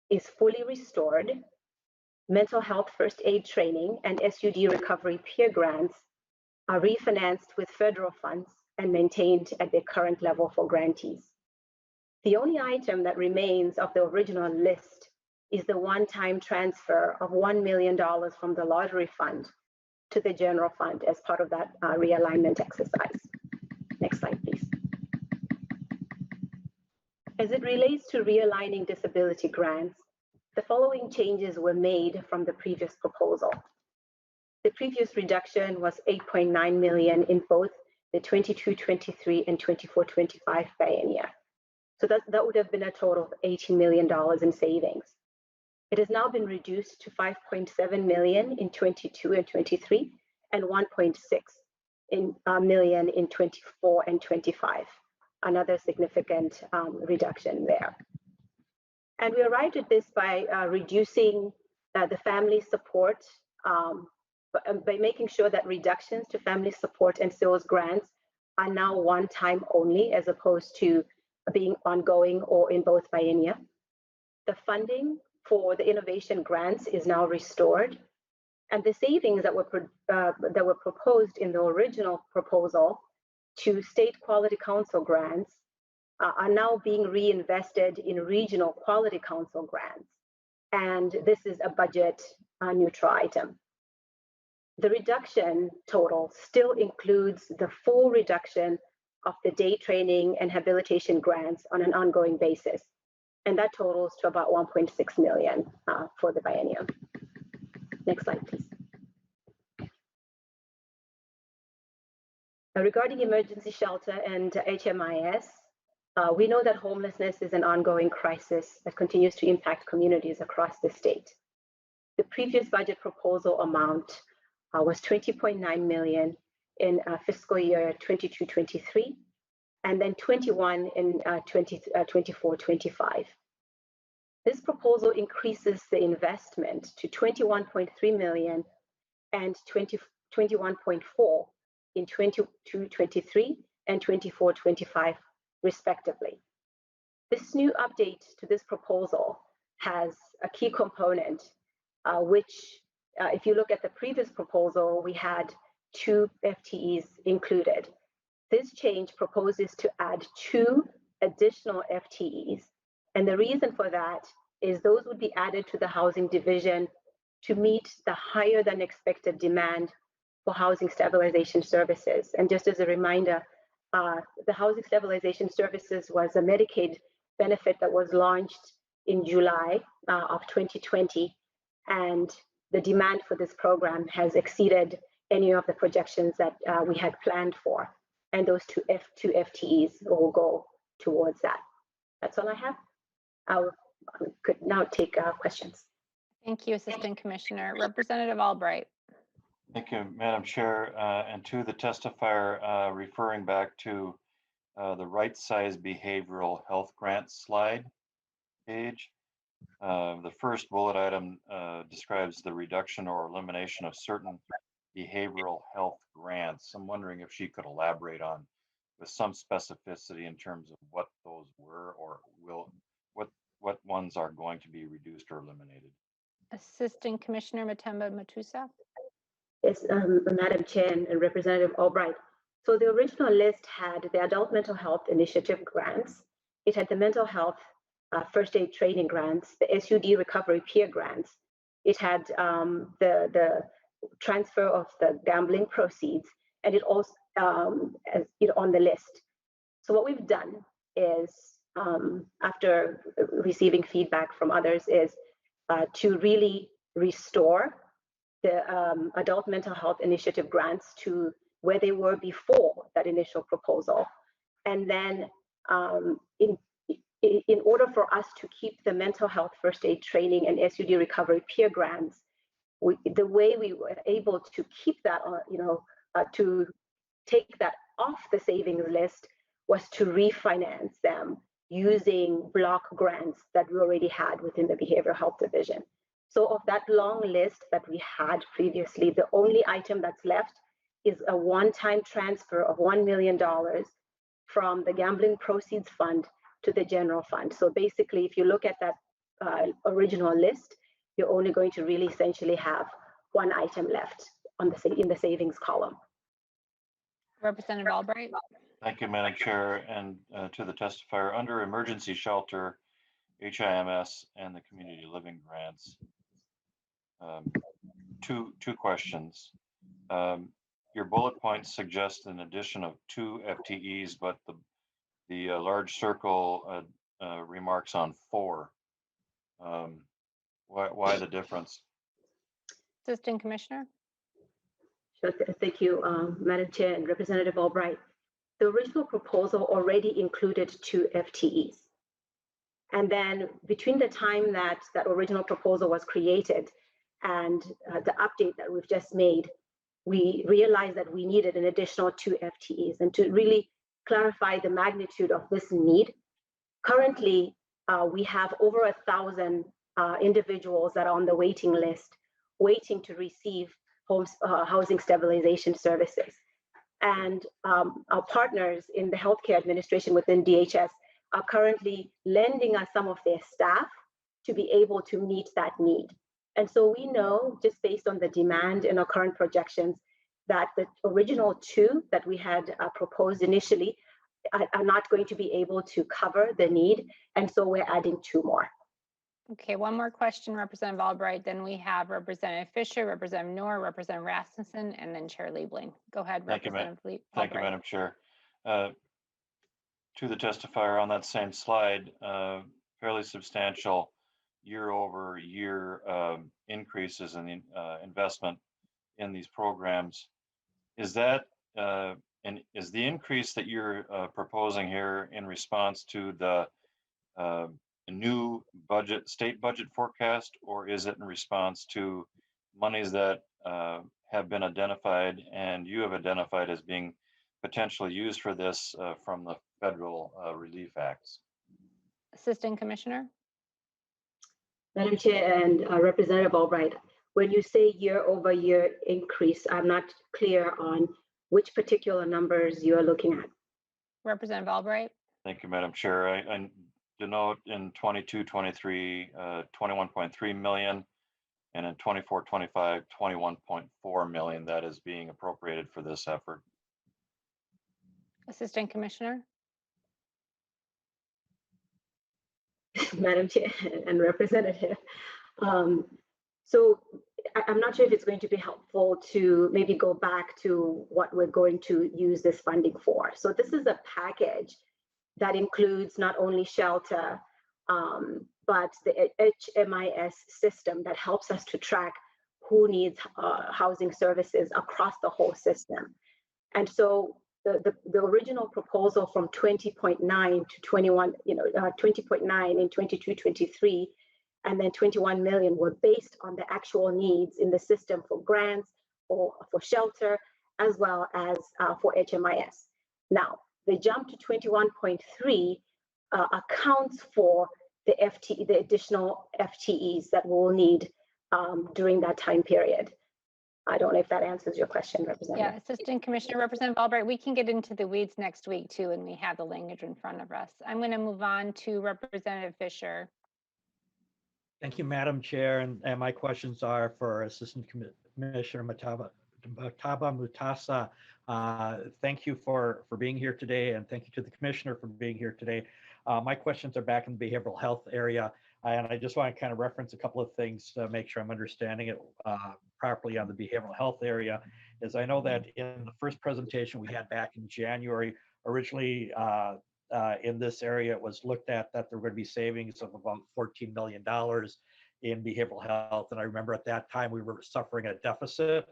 is fully restored. Mental health first aid training and SUD recovery peer grants are refinanced with federal funds and maintained at their current level for grantees. The only item that remains of the original list is the one-time transfer of $1 million from the lottery fund to the general fund as part of that realignment exercise. Next slide, please. As it relates to realigning disability grants, the following changes were made from the previous proposal. The previous reduction was $8.9 million in both the 22-23 and 24-25 biennia. So that would have been a total of $18 million in savings. It has now been reduced to $5.7 million in 22 and 23 and $1.6 million in 24 and 25. Another significant reduction there. And we arrived at this by reducing the family support, by making sure that reductions to family support and sales grants are now one time only as opposed to being ongoing or in both biennia. The funding for the innovation grants is now restored, and the savings that were proposed in the original proposal to state quality council grants are now being reinvested in regional quality council grants, and this is a budget neutral item. The reduction total still includes the full reduction of the day training and habilitation grants on an ongoing basis. and that totals to about 1.6 million for the biennium. Next slide, please. Regarding emergency shelter and HMIS, we know that homelessness is an ongoing crisis that continues to impact communities across the state. The previous budget proposal amount was 20.9 million in fiscal year 22-23, and then 21 in 24-25. This proposal increases the investment to 21.3 million and 21.4 in 22-23 and 24-25 respectively. This new update to this proposal has a key component, which if you look at the previous proposal, we had 2 FTEs included. This change proposes to add 2 additional FTEs. And the reason for that is those would be added to the housing division to meet the higher than expected demand for housing stabilization services. And just as a reminder, the housing stabilization services was a Medicaid benefit that was launched in July of 2020. And the demand for this program has exceeded any of the projections that we had planned for. And those two FTEs will go towards that. That's all I have. I could now take questions. Thank you, Assistant Commissioner. Representative Albright. Thank you, Madam Chair. And to the testifier, referring back to the right size behavioral health grant slide page. The first bullet item describes the reduction or elimination of certain behavioral health grants. I'm wondering if she could elaborate on with some specificity in terms of what those were or what ones are going to be reduced or eliminated. Assistant Commissioner Matemba Matusa. Yes, Madam Chair and Representative Albright. So the original list had the Adult Mental Health Initiative grants. It had the mental health first aid training grants, the SUD recovery peer grants. It had the transfer of the gambling proceeds, and it also on the list. So what we've done is, after receiving feedback from others, is to really restore the Adult Mental Health Initiative grants to where they were before that initial proposal. And then in order for us to keep the mental health first aid training and SUD recovery peer grants, the way we were able to keep that, to take that off the savings list was to refinance them using block grants that we already had within the behavioral health division. So of that long list that we had previously, the only item that's left is a one-time transfer of $1 million from the gambling proceeds fund to the general fund. So basically, if you look at that original list, you're only going to really essentially have one item left on in the savings column. Representative Albright. Thank you, Madam Chair, and to the testifier, under emergency shelter, HIMS, and the community living grants, two questions. Your bullet points suggest an addition of 2 FTEs, but the large circle remarks on 4. Why the difference? Assistant Commissioner. Sure, thank you, Madam Chair and Representative Albright. The original proposal already included 2 FTEs. And then between the time that that original proposal was created and the update that we've just made, we realized that we needed an additional 2 FTEs. And to really clarify the magnitude of this need, currently we have over 1,000 individuals that are on the waiting list, waiting to receive housing stabilization services. And our partners in the healthcare administration within DHS are currently lending us some of their staff to be able to meet that need. And so we know, just based on the demand in our current projections, that the original 2 that we had proposed initially are not going to be able to cover the need. And so we're adding 2 more. Okay, one more question, Representative Albright. Then we have Representative Fisher, Representative Noor, Representative Rasmussen, and then Chair Liebling. Go ahead, Representative Albright. Thank you, Madam Chair. To the testifier on that same slide, fairly substantial year-over-year increases in the investment in these programs. Is that and is the increase that you're proposing here in response to the new budget, state budget forecast, or is it in response to monies that have been identified and you have identified as being potentially used for this from the federal relief acts? Assistant Commissioner. Madam Chair and Representative Albright, when you say year-over-year increase, I'm not clear on which particular numbers you are looking at. Representative Albright. Thank you, Madam Chair. I denote in 22-23, 21.3 million, and in 24-25, 21.4 million that is being appropriated for this effort. Assistant Commissioner. Madam Chair and Representative. So I'm not sure if it's going to be helpful to maybe go back to what we're going to use this funding for. So this is a package that includes not only shelter, but the HMIS system that helps us to track who needs housing services across the whole system. And so the original proposal from 20.9 to 21, 20.9 in 22-23, and then 21 million were based on the actual needs in the system for grants or for shelter, as well as for HMIS. Now, the jump to 21.3 accounts for the additional FTEs that we'll need during that time period. I don't know if that answers your question, Representative. Yeah, Assistant Commissioner, Representative Albright, we can get into the weeds next week too, and we have the language in front of us. I'm going to move on to Representative Fisher. Thank you, Madam Chair, and my questions are for Assistant Commissioner Mataba Mutasa. Thank you for being here today, and thank you to the Commissioner for being here today. My questions are back in the behavioral health area, and I just want to kind of reference a couple of things to make sure I'm understanding it properly on the behavioral health area. Is I know that in the first presentation we had back in January, originally in this area, it was looked at that there were going to be savings of about $14 million in behavioral health. And I remember at that time we were suffering a deficit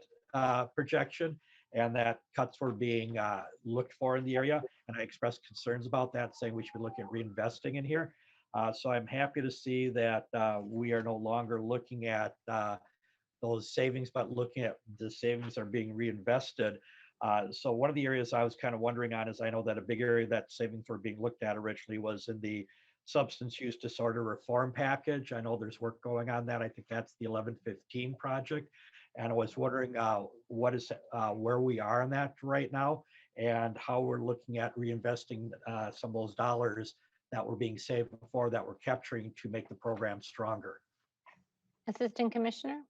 projection, and that cuts were being looked for in the area. And I expressed concerns about that, saying we should look at reinvesting in here. So I'm happy to see that we are no longer looking at those savings, but looking at the savings are being reinvested. So one of the areas I was kind of wondering on is I know that a big area that savings were being looked at originally was in the substance use disorder reform package. I know there's work going on that. I think that's the 1115 project. And I was wondering what is where we are on that right now, and how we're looking at reinvesting some of those dollars that were being saved before that we're capturing to make the program stronger. Assistant Commissioner.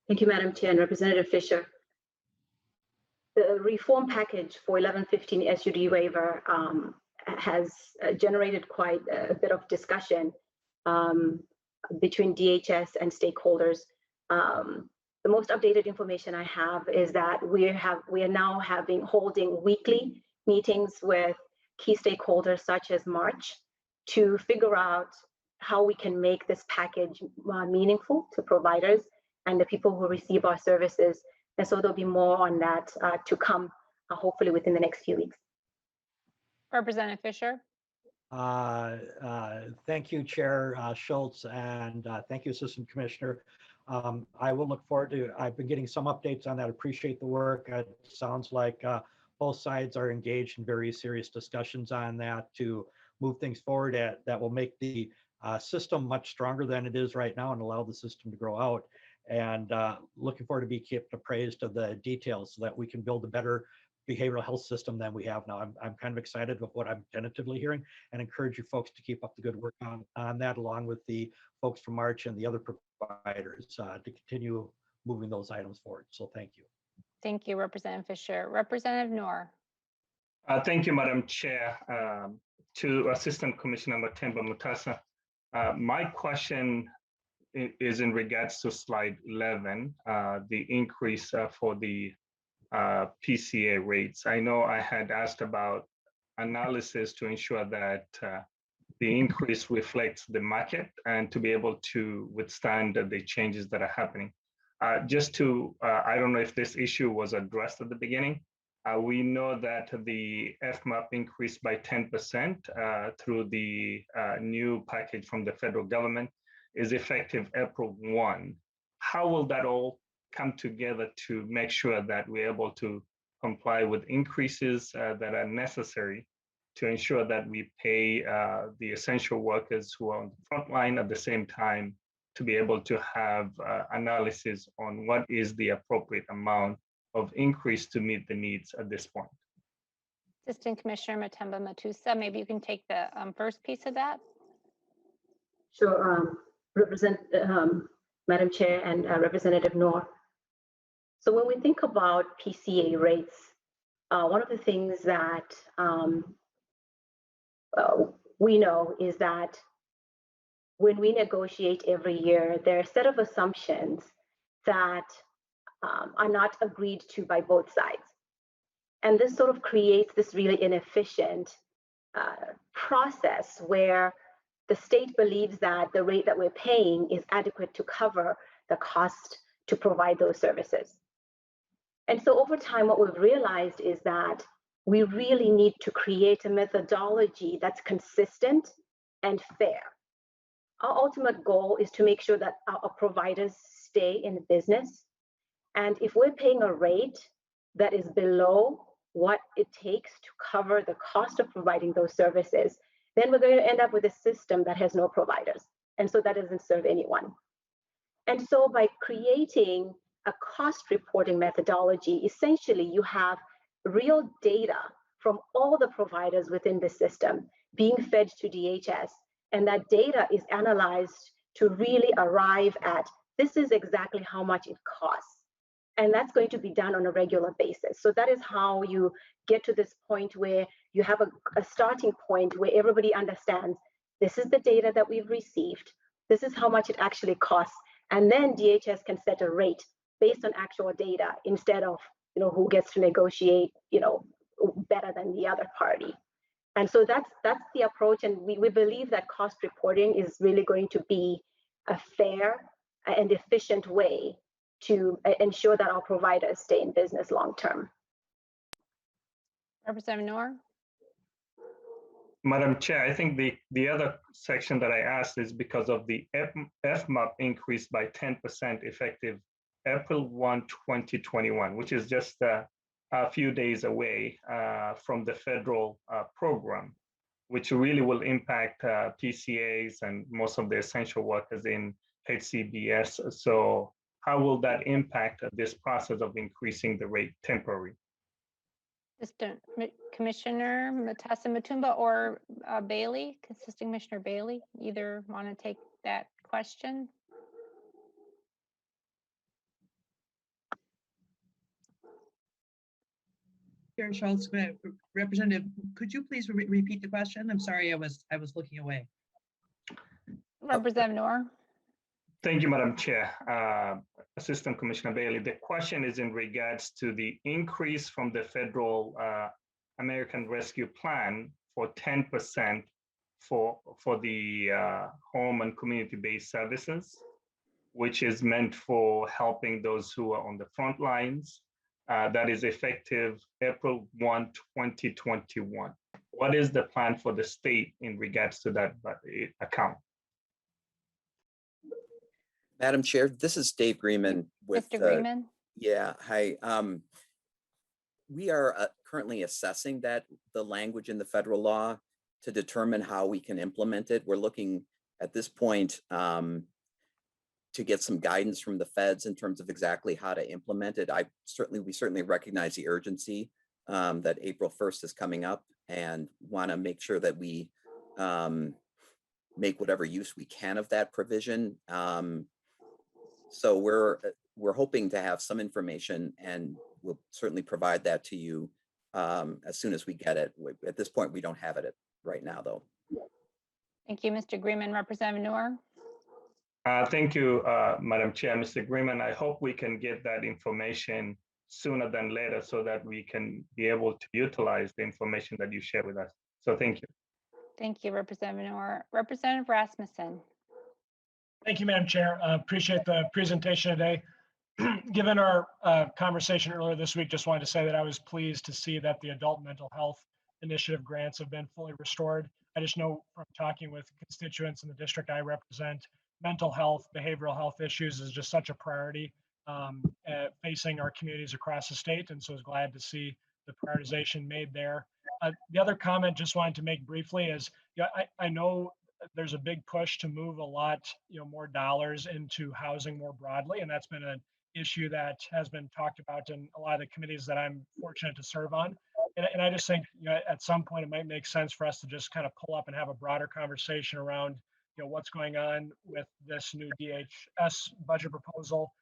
Thank you, Madam Chair and Representative Fisher. The reform package for 1115 SUD waiver has generated quite a bit of discussion between DHS and stakeholders. The most updated information I have is that we are now holding weekly meetings with key stakeholders such as March to figure out how we can make this package meaningful to providers and the people who receive our services. And so there'll be more on that to come, hopefully within the next few weeks. Representative Fisher. Thank you, Chair Schultz, and thank you, Assistant Commissioner. I will look forward to, I've been getting some updates on that. Appreciate the work. It sounds like both sides are engaged in very serious discussions on that to move things forward that will make the system much stronger than it is right now and allow the system to grow out. And looking forward to be kept appraised of the details so that we can build a better behavioral health system than we have now. I'm kind of excited with what I'm tentatively hearing, and encourage you folks to keep up the good work on that, along with the folks from March and the other providers to continue moving those items forward. So thank you. Thank you, Representative Fisher. Representative Noor. Thank you, Madam Chair. To Assistant Commissioner Matemba Mutasa, my question is in regards to slide 11, the increase for the PCA rates. I know I had asked about analysis to ensure that the increase reflects the market and to be able to withstand the changes that are happening. I don't know if this issue was addressed at the beginning. We know that the FMAP increased by 10% through the new package from the federal government is effective April 1. How will that all come together to make sure that we're able to comply with increases that are necessary to ensure that we pay the essential workers who are on the front line at the same time to be able to have analysis on what is the appropriate amount of increase to meet the needs at this point? Assistant Commissioner Matemba Matusa, maybe you can take the first piece of that. Sure, Madam Chair and Representative Noor. So when we think about PCA rates, one of the things that we know is that when we negotiate every year, there are a set of assumptions that are not agreed to by both sides. And this sort of creates this really inefficient process where the state believes that the rate that we're paying is adequate to cover the cost to provide those services. And so over time, what we've realized is that we really need to create a methodology that's consistent and fair. Our ultimate goal is to make sure that our providers stay in business. And if we're paying a rate that is below what it takes to cover the cost of providing those services, then we're going to end up with a system that has no providers. And so that doesn't serve anyone. And so by creating a cost reporting methodology, essentially you have real data from all the providers within the system being fed to DHS. And that data is analyzed to really arrive at this is exactly how much it costs. And that's going to be done on a regular basis. So that is how you get to this point where you have a starting point where everybody understands this is the data that we've received. This is how much it actually costs. And then DHS can set a rate based on actual data instead of who gets to negotiate better than the other party. And so that's the approach. And we believe that cost reporting is really going to be a fair and efficient way to ensure that our providers stay in business long term. Representative Noor. Madam Chair, I think the other section that I asked is because of the FMAP increase by 10% effective April 1, 2021, which is just a few days away from the federal program, which really will impact PCAs and most of the essential workers in HCBS. So how will that impact this process of increasing the rate temporary? Assistant Commissioner Matassa Matumba or Bailey, Assistant Commissioner Bailey, either want to take that question? Chair Schultz, Representative, could you please repeat the question? I'm sorry, I was looking away. Representative Noor. Thank you, Madam Chair. Assistant Commissioner Bailey, the question is in regards to the increase from the federal American Rescue Plan for 10% for the home and community-based services, which is meant for helping those who are on the front lines. That is effective April 1, 2021. What is the plan for the state in regards to that account? Madam Chair, this is Dave Greenman with Mr. Greenman. Yeah, hi. We are currently assessing the language in the federal law to determine how we can implement it. We're looking at this point to get some guidance from the feds in terms of exactly how to implement it. We certainly recognize the urgency that April 1st is coming up and want to make sure that we make whatever use we can of that provision. So we're hoping to have some information, and we'll certainly provide that to you as soon as we get it. At this point, we don't have it right now, though. Thank you, Mr. Greenman. Representative Noor. Thank you, Madam Chair. Mr. Greenman, I hope we can get that information sooner than later so that we can be able to utilize the information that you share with us. So thank you. Thank you, Representative Noor. Representative Rasmussen. Thank you, Madam Chair. Appreciate the presentation today. Given our conversation earlier this week, just wanted to say that I was pleased to see that the Adult Mental Health Initiative grants have been fully restored. I just know from talking with constituents in the district I represent, mental health, behavioral health issues is just such a priority facing our communities across the state. And so I was glad to see the prioritization made there. The other comment just wanted to make briefly is, I know there's a big push to move a lot, more dollars into housing more broadly, and that's been an issue that has been talked about in a lot of the committees that I'm fortunate to serve on. And I just think, at some point it might make sense for us to just kind of pull up and have a broader conversation around, what's going on with this new DHS budget proposal,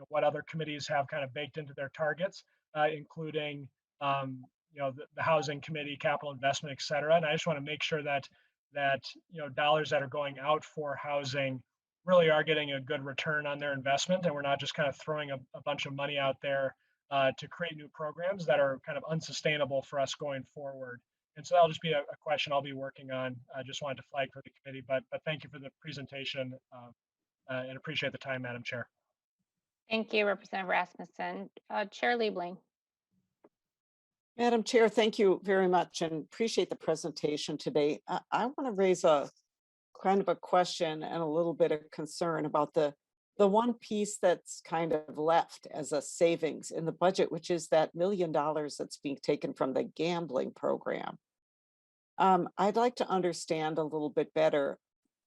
what other committees have kind of baked into their targets, including, the housing committee, capital investment, et cetera. And I just want to make sure that dollars that are going out for housing really are getting a good return on their investment, and we're not just kind of throwing a bunch of money out there to create new programs that are kind of unsustainable for us going forward. And so that'll just be a question I'll be working on. I just wanted to flag for the committee, but thank you for the presentation and appreciate the time, Madam Chair. Thank you, Representative Rasmussen. Chair Liebling. Madam Chair, thank you very much and appreciate the presentation today. I want to raise a kind of a question and a little bit of concern about the one piece that's kind of left as a savings in the budget, which is that $1 million that's being taken from the gambling program. I'd like to understand a little bit better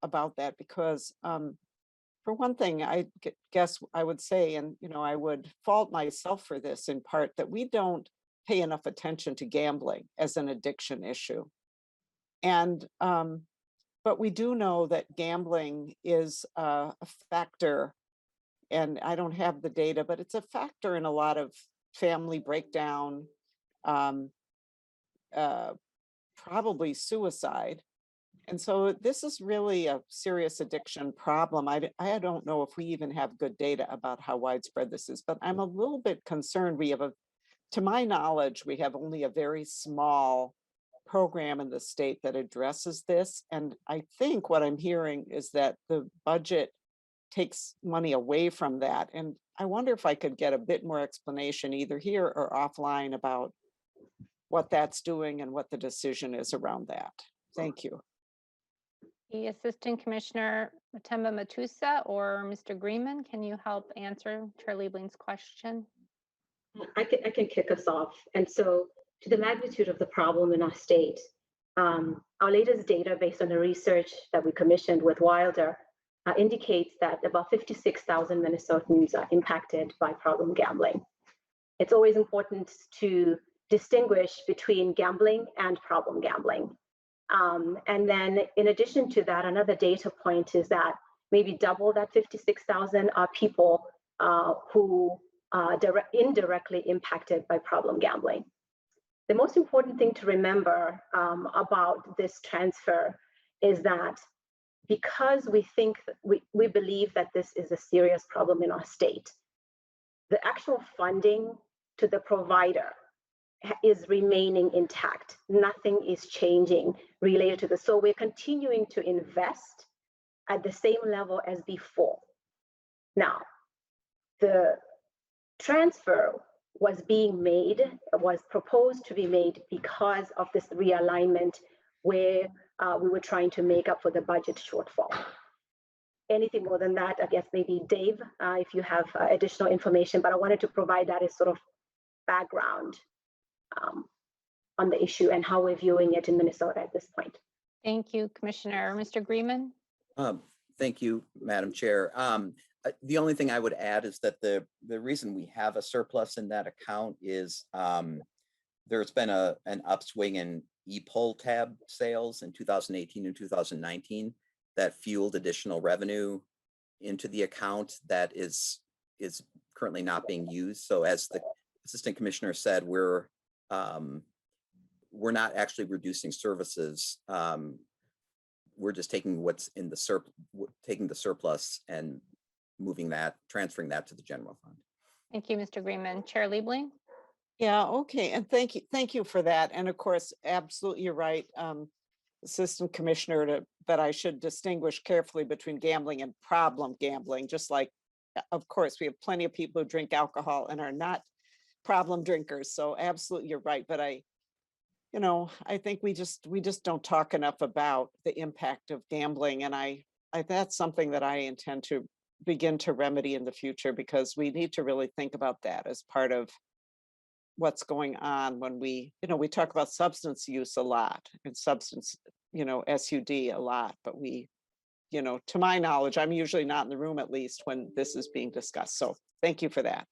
about that because for one thing, I guess I would say, and I would fault myself for this in part, that we don't pay enough attention to gambling as an addiction issue. And but we do know that gambling is a factor, and I don't have the data, but it's a factor in a lot of family breakdown, probably suicide. And so this is really a serious addiction problem. I don't know if we even have good data about how widespread this is, but I'm a little bit concerned. To my knowledge, we have only a very small program in the state that addresses this. And I think what I'm hearing is that the budget takes money away from that. And I wonder if I could get a bit more explanation either here or offline about what that's doing and what the decision is around that. Thank you. The Assistant Commissioner Matemba Matusa or Mr. Greenman, can you help answer Chair Liebling's question? I can kick us off. And so to the magnitude of the problem in our state, our latest data based on the research that we commissioned with Wilder indicates that about 56,000 Minnesotans are impacted by problem gambling. It's always important to distinguish between gambling and problem gambling. And then in addition to that, another data point is that maybe double that 56,000 are people who indirectly impacted by problem gambling. The most important thing to remember about this transfer is that because we believe that this is a serious problem in our state, the actual funding to the provider is remaining intact. Nothing is changing related to this. So we're continuing to invest at the same level as before. Now, the transfer was proposed to be made because of this realignment where we were trying to make up for the budget shortfall. Anything more than that, I guess maybe Dave, if you have additional information, but I wanted to provide that as sort of background on the issue and how we're viewing it in Minnesota at this point. Thank you, Commissioner. Mr. Greenman? Thank you, Madam Chair. The only thing I would add is that the reason we have a surplus in that account is there's been an upswing in e-poll tab sales in 2018 and 2019 that fueled additional revenue into the account that is currently not being used. So as the Assistant Commissioner said, we're not actually reducing services. We're just taking what's in the taking the surplus and transferring that to the general fund. Thank you, Mr. Greenman. Chair Liebling? Yeah, okay, and thank you for that. And of course, absolutely, you're right. assistant commissioner that I should distinguish carefully between gambling and problem gambling, just like, of course, we have plenty of people who drink alcohol and are not problem drinkers. So absolutely, you're right. But I think we just don't talk enough about the impact of gambling. And I that's something that I intend to begin to remedy in the future, because we need to really think about that as part of what's going on when we talk about substance use a lot and substance, SUD a lot, but to my knowledge, I'm usually not in the room, at least when this is being discussed. So thank you for that.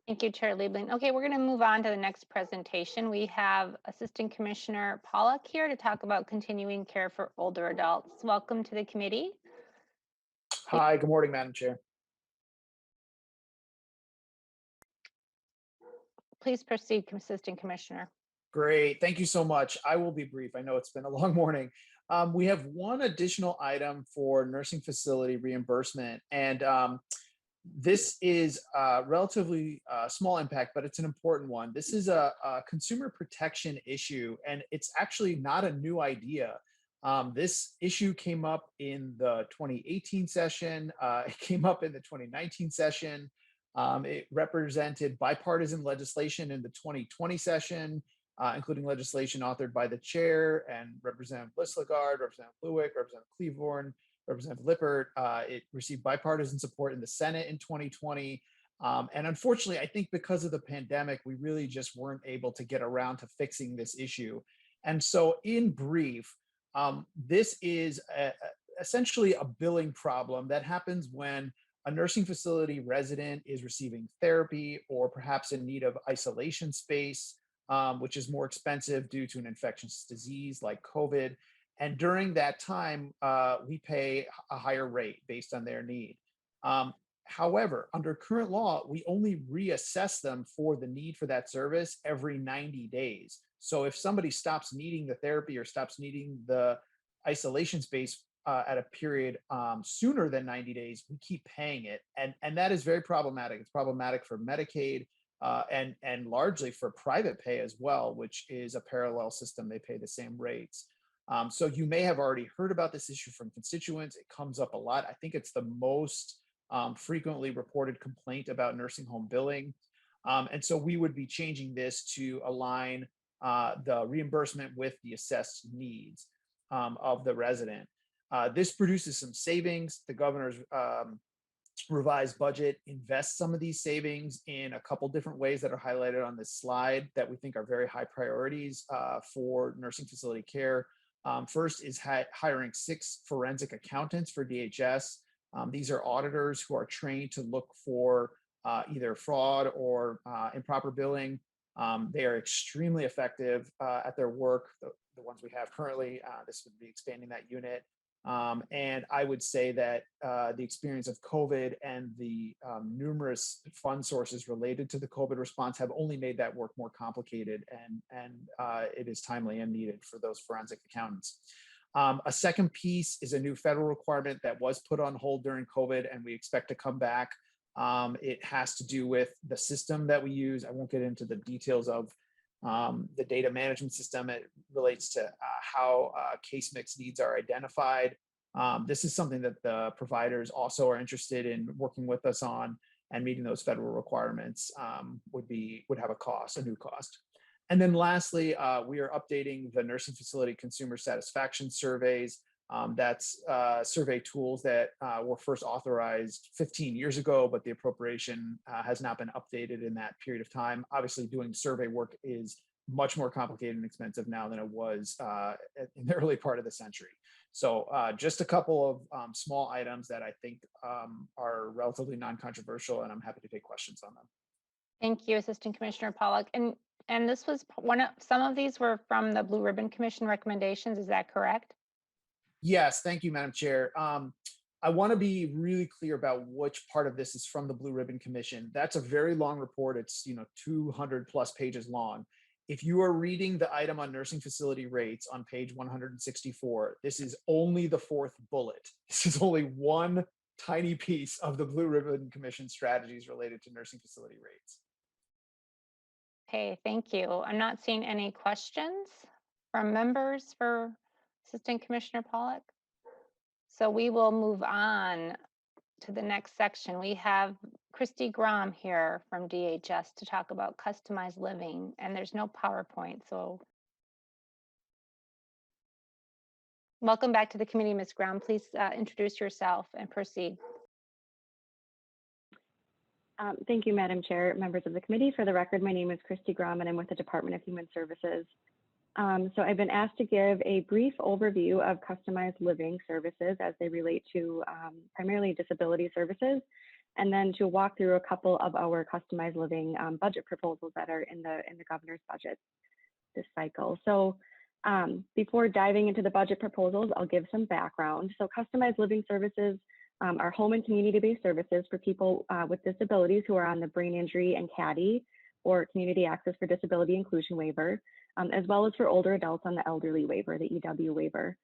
Thank you, Chair Liebling. Okay, we're going to move on to the next presentation. We have Assistant Commissioner Pollack here to talk about continuing care for older adults. Welcome to the committee. Hi, good morning, Madam Chair. Please proceed, Assistant Commissioner. Great, thank you so much. I will be brief. I know it's been a long morning. We have one additional item for nursing facility reimbursement, and this is a relatively small impact, but it's an important one. This is a consumer protection issue, and it's actually not a new idea. This issue came up in the 2018 session. It came up in the 2019 session. It represented bipartisan legislation in the 2020 session, including legislation authored by the chair and Representative Lislegard, Representative Lewick, Representative Cleavorn, Representative Lippert. It received bipartisan support in the Senate in 2020. And unfortunately, I think because of the pandemic, we really just weren't able to get around to fixing this issue. And so in brief, this is essentially a billing problem that happens when a nursing facility resident is receiving therapy or perhaps in need of isolation space, which is more expensive due to an infectious disease like COVID. And during that time, we pay a higher rate based on their need. However, under current law, we only reassess them for the need for that service every 90 days. So if somebody stops needing the therapy or stops needing the isolation space at a period sooner than 90 days, we keep paying it. And that is very problematic. It's problematic for Medicaid and largely for private pay as well, which is a parallel system. They pay the same rates. So you may have already heard about this issue from constituents. It comes up a lot. I think it's the most frequently reported complaint about nursing home billing. And so we would be changing this to align the reimbursement with the assessed needs of the resident. This produces some savings. The governor's revised budget invests some of these savings in a couple different ways that are highlighted on this slide that we think are very high priorities for nursing facility care. First is hiring 6 forensic accountants for DHS. These are auditors who are trained to look for either fraud or improper billing. They are extremely effective at their work, the ones we have currently. This would be expanding that unit. And I would say that the experience of COVID and the numerous fund sources related to the COVID response have only made that work more complicated, and it is timely and needed for those forensic accountants. A second piece is a new federal requirement that was put on hold during COVID, and we expect to come back. It has to do with the system that we use. I won't get into the details of the data management system. It relates to how case mix needs are identified. This is something that the providers also are interested in working with us on, and meeting those federal requirements would have a new cost. And then lastly, we are updating the nursing facility consumer satisfaction surveys. That's survey tools that were first authorized 15 years ago, but the appropriation has not been updated in that period of time. Obviously, doing survey work is much more complicated and expensive now than it was in the early part of the century. So just a couple of small items that I think are relatively non-controversial, and I'm happy to take questions on them. Thank you, Assistant Commissioner Pollack. And this was some of these were from the Blue Ribbon Commission recommendations. Is that correct? Yes, thank you, Madam Chair. I want to be really clear about which part of this is from the Blue Ribbon Commission. That's a very long report. It's 200 plus pages long. If you are reading the item on nursing facility rates on page 164, this is only the 4th bullet. This is only one tiny piece of the Blue Ribbon Commission strategies related to nursing facility rates. Okay, thank you. I'm not seeing any questions from members for Assistant Commissioner Pollock. So we will move on to the next section. We have Christy Grom here from DHS to talk about customized living, and there's no PowerPoint, so. Welcome back to the committee, Ms. Grom. Please introduce yourself and proceed. Thank you, Madam Chair, members of the committee. For the record, my name is Christy Grom and I'm with the Department of Human Services. So I've been asked to give a brief overview of customized living services as they relate to primarily disability services, and then to walk through a couple of our customized living budget proposals that are in the governor's budget this cycle. So before diving into the budget proposals, I'll give some background. So customized living services are home and community-based services for people with disabilities who are on the brain injury and CADI, or Community Access for Disability Inclusion waiver, as well as for older adults on the elderly waiver, the EW waiver.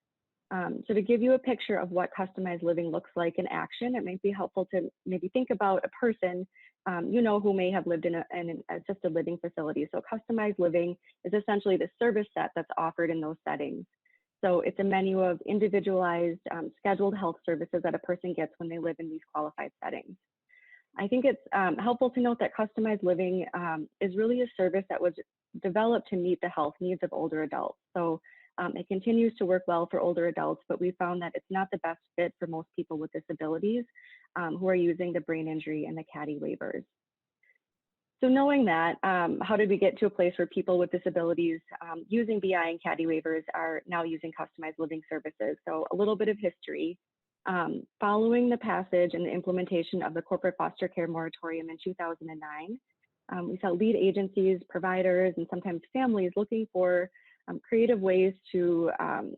So to give you a picture of what customized living looks like in action, it might be helpful to maybe think about a person you know, who may have lived in an assisted living facility. So customized living is essentially the service set that's offered in those settings. So it's a menu of individualized scheduled health services that a person gets when they live in these qualified settings. I think it's helpful to note that customized living is really a service that was developed to meet the health needs of older adults. So it continues to work well for older adults, but we found that it's not the best fit for most people with disabilities who are using the brain injury and the CADI waivers. So knowing that, how did we get to a place where people with disabilities using BI and CADI waivers are now using customized living services? So a little bit of history. Following the passage and the implementation of the corporate foster care moratorium in 2009, we saw lead agencies, providers, and sometimes families looking for creative ways to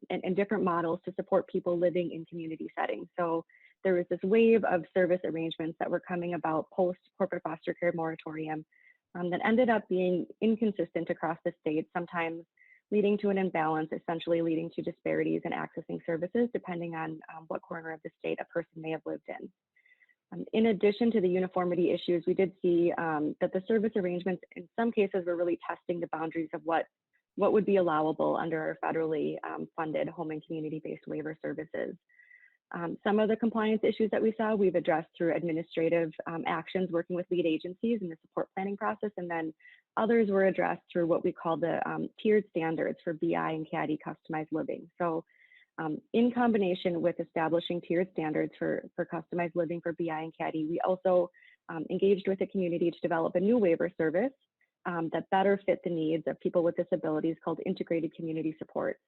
and different models to support people living in community settings. So there was this wave of service arrangements that were coming about post corporate foster care moratorium that ended up being inconsistent across the state, sometimes leading to an imbalance, essentially leading to disparities in accessing services depending on what corner of the state a person may have lived in. In addition to the uniformity issues, we did see that the service arrangements in some cases were really testing the boundaries of what would be allowable under our federally funded home and community-based waiver services. Some of the compliance issues that we saw, we've addressed through administrative actions working with lead agencies in the support planning process, and then others were addressed through what we call the tiered standards for BI and CADI customized living. So in combination with establishing tiered standards for customized living for BI and CADI, we also engaged with the community to develop a new waiver service that better fit the needs of people with disabilities called integrated community support.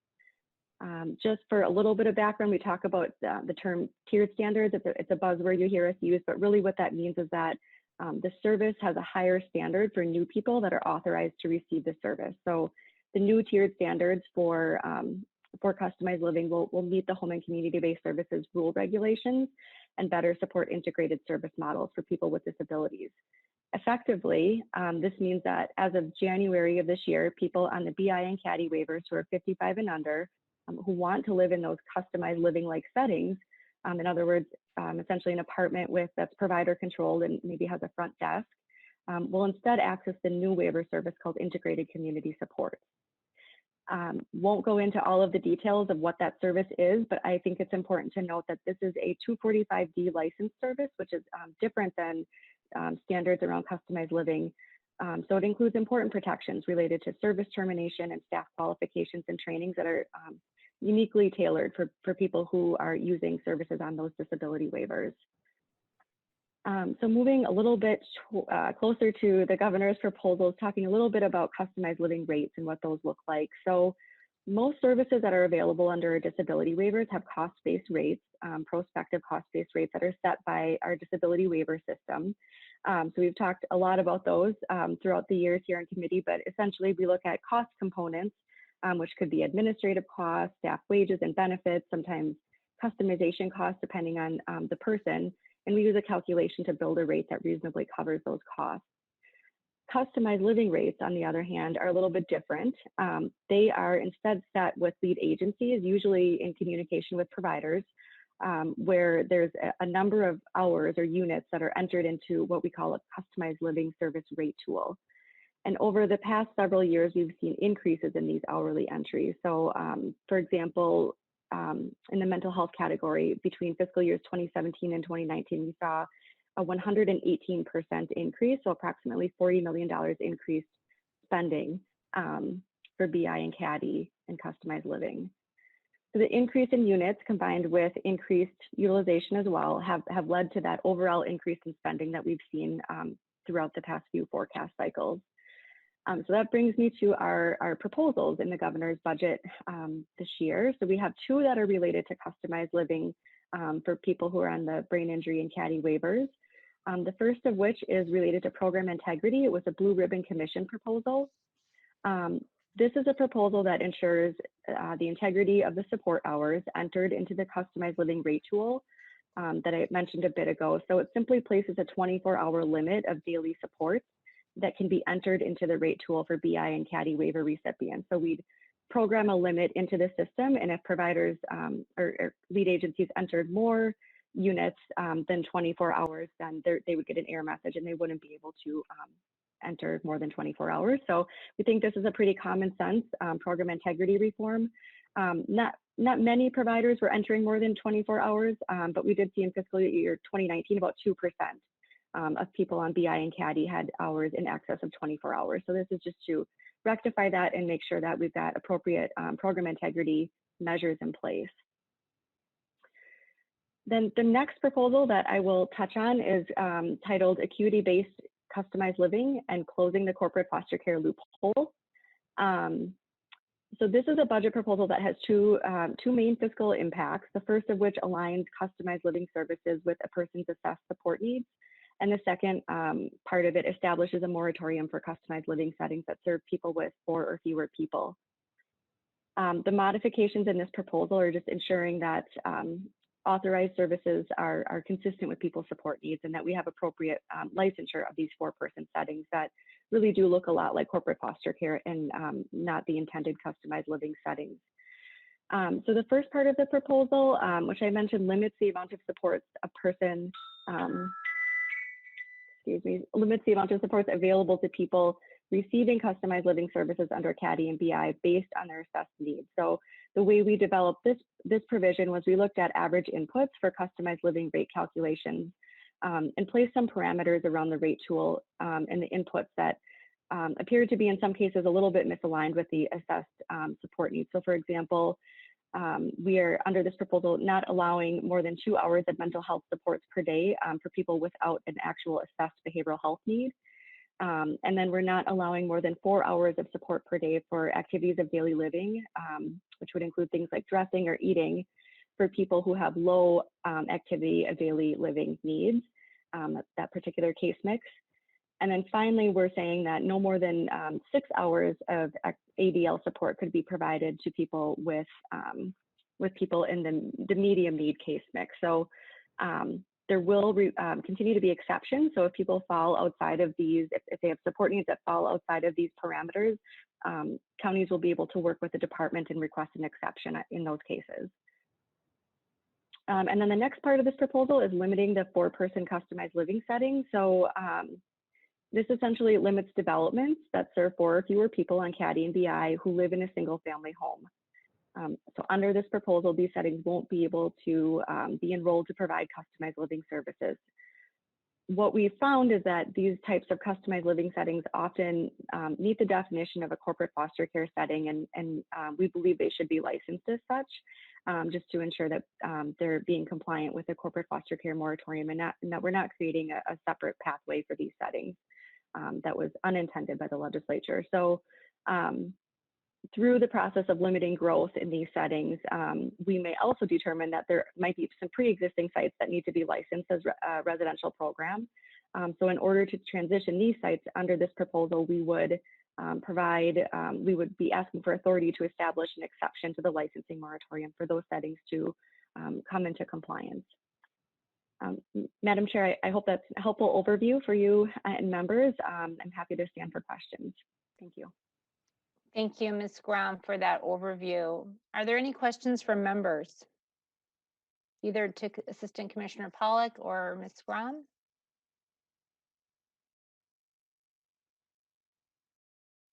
Just for a little bit of background, we talk about the term tiered standards. It's a buzzword you hear us use, but really what that means is that the service has a higher standard for new people that are authorized to receive the service. So the new tiered standards for customized living will meet the home and community-based services rule regulations and better support integrated service models for people with disabilities. Effectively, this means that as of January of this year, people on the BI and CADI waivers who are 55 and under, who want to live in those customized living-like settings, in other words, essentially an apartment that's provider controlled and maybe has a front desk, will instead access the new waiver service called integrated community support. Won't go into all of the details of what that service is, but I think it's important to note that this is a 245D licensed service, which is different than standards around customized living. So it includes important protections related to service termination and staff qualifications and trainings that are uniquely tailored for people who are using services on those disability waivers. So moving a little bit closer to the governor's proposals, talking a little bit about customized living rates and what those look like. So most services that are available under disability waivers have cost-based rates, prospective cost-based rates that are set by our disability waiver system. So we've talked a lot about those throughout the years here in committee, but essentially we look at cost components, which could be administrative costs, staff wages and benefits, sometimes customization costs depending on the person, and we use a calculation to build a rate that reasonably covers those costs. Customized living rates, on the other hand, are a little bit different. They are instead set with lead agencies, usually in communication with providers, where there's a number of hours or units that are entered into what we call a customized living service rate tool. And over the past several years, we've seen increases in these hourly entries. So for example, in the mental health category between fiscal years 2017 and 2019, we saw a 118% increase, so approximately $40 million increased spending for BI and CADI and customized living. So the increase in units combined with increased utilization as well have led to that overall increase in spending that we've seen throughout the past few forecast cycles. So that brings me to our proposals in the governor's budget this year. So we have two that are related to customized living for people who are on the brain injury and CADI waivers. The first of which is related to program integrity. It was a Blue Ribbon Commission proposal. This is a proposal that ensures the integrity of the support hours entered into the customized living rate tool that I mentioned a bit ago. So it simply places a 24-hour limit of daily support that can be entered into the rate tool for BI and CADI waiver recipients. So we'd program a limit into the system, and if providers or lead agencies entered more units than 24 hours, then they would get an error message and they wouldn't be able to enter more than 24 hours. So we think this is a pretty common sense program integrity reform. Not many providers were entering more than 24 hours, but we did see in fiscal year 2019 about 2% of people on BI and CADI had hours in excess of 24 hours. So this is just to rectify that and make sure that we've got appropriate program integrity measures in place. Then the next proposal that I will touch on is titled Acuity-Based Customized Living and Closing the Corporate Foster Care Loophole. So this is a budget proposal that has two main fiscal impacts. The first of which aligns customized living services with a person's assessed support needs. And the second part of it establishes a moratorium for customized living settings that serve people with 4 or fewer people. The modifications in this proposal are just ensuring that authorized services are consistent with people's support needs and that we have appropriate licensure of these 4-person settings that really do look a lot like corporate foster care and not the intended customized living settings. So the first part of the proposal, which I mentioned, limits the amount of supports a person, limits the amount of supports available to people receiving customized living services under CADI and BI based on their assessed needs. So the way we developed this provision was we looked at average inputs for customized living rate calculations and placed some parameters around the rate tool and the inputs that appeared to be in some cases a little bit misaligned with the assessed support needs. So for example, we are under this proposal not allowing more than 2 hours of mental health supports per day for people without an actual assessed behavioral health need. And then we're not allowing more than 4 hours of support per day for activities of daily living, which would include things like dressing or eating for people who have low activity of daily living needs, that particular case mix. And then finally, we're saying that no more than 6 hours of ADL support could be provided to people with people in the medium need case mix. So there will continue to be exceptions. So if people fall outside of these, if they have support needs that fall outside of these parameters, counties will be able to work with the department and request an exception in those cases. And then the next part of this proposal is limiting the 4-person customized living setting. So this essentially limits developments that serve 4 or fewer people on CADI and BI who live in a single family home. So under this proposal, these settings won't be able to be enrolled to provide customized living services. What we found is that these types of customized living settings often meet the definition of a corporate foster care setting, and we believe they should be licensed as such, just to ensure that they're being compliant with the corporate foster care moratorium and that we're not creating a separate pathway for these settings that was unintended by the legislature. So through the process of limiting growth in these settings, we may also determine that there might be some pre-existing sites that need to be licensed as a residential program. So in order to transition these sites under this proposal, we would we would be asking for authority to establish an exception to the licensing moratorium for those settings to come into compliance. Madam Chair, I hope that's a helpful overview for you and members. I'm happy to stand for questions. Thank you. Thank you, Ms. Grom, for that overview. Are there any questions from members? Either to Assistant Commissioner Pollack or Ms. Grom?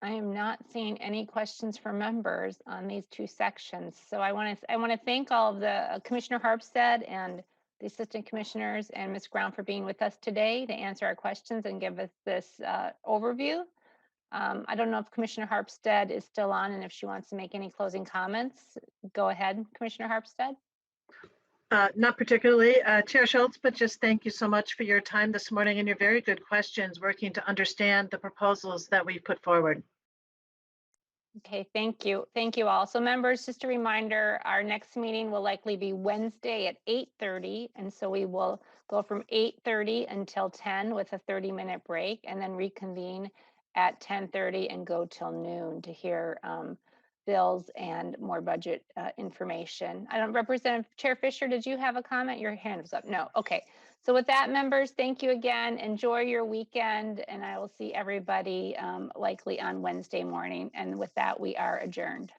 I am not seeing any questions from members on these two sections. So I want to thank all of the Commissioner Harpstead and the Assistant Commissioners and Ms. Brown for being with us today to answer our questions and give us this overview. I don't know if Commissioner Harpstead is still on and if she wants to make any closing comments. Go ahead, Commissioner Harpstead. Not particularly, Chair Schultz, but just thank you so much for your time this morning and your very good questions, working to understand the proposals that we put forward. Okay, thank you. Thank you all. So members, just a reminder, our next meeting will likely be Wednesday at 8:30. And so we will go from 8:30 until 10 with a 30-minute break and then reconvene at 10:30 and go till noon to hear bills and more budget information. I don't, Representative Chair Fisher, did you have a comment? Your hand was up. No, okay. So with that, members, thank you again. Enjoy your weekend, and I will see everybody likely on Wednesday morning. And with that, we are adjourned.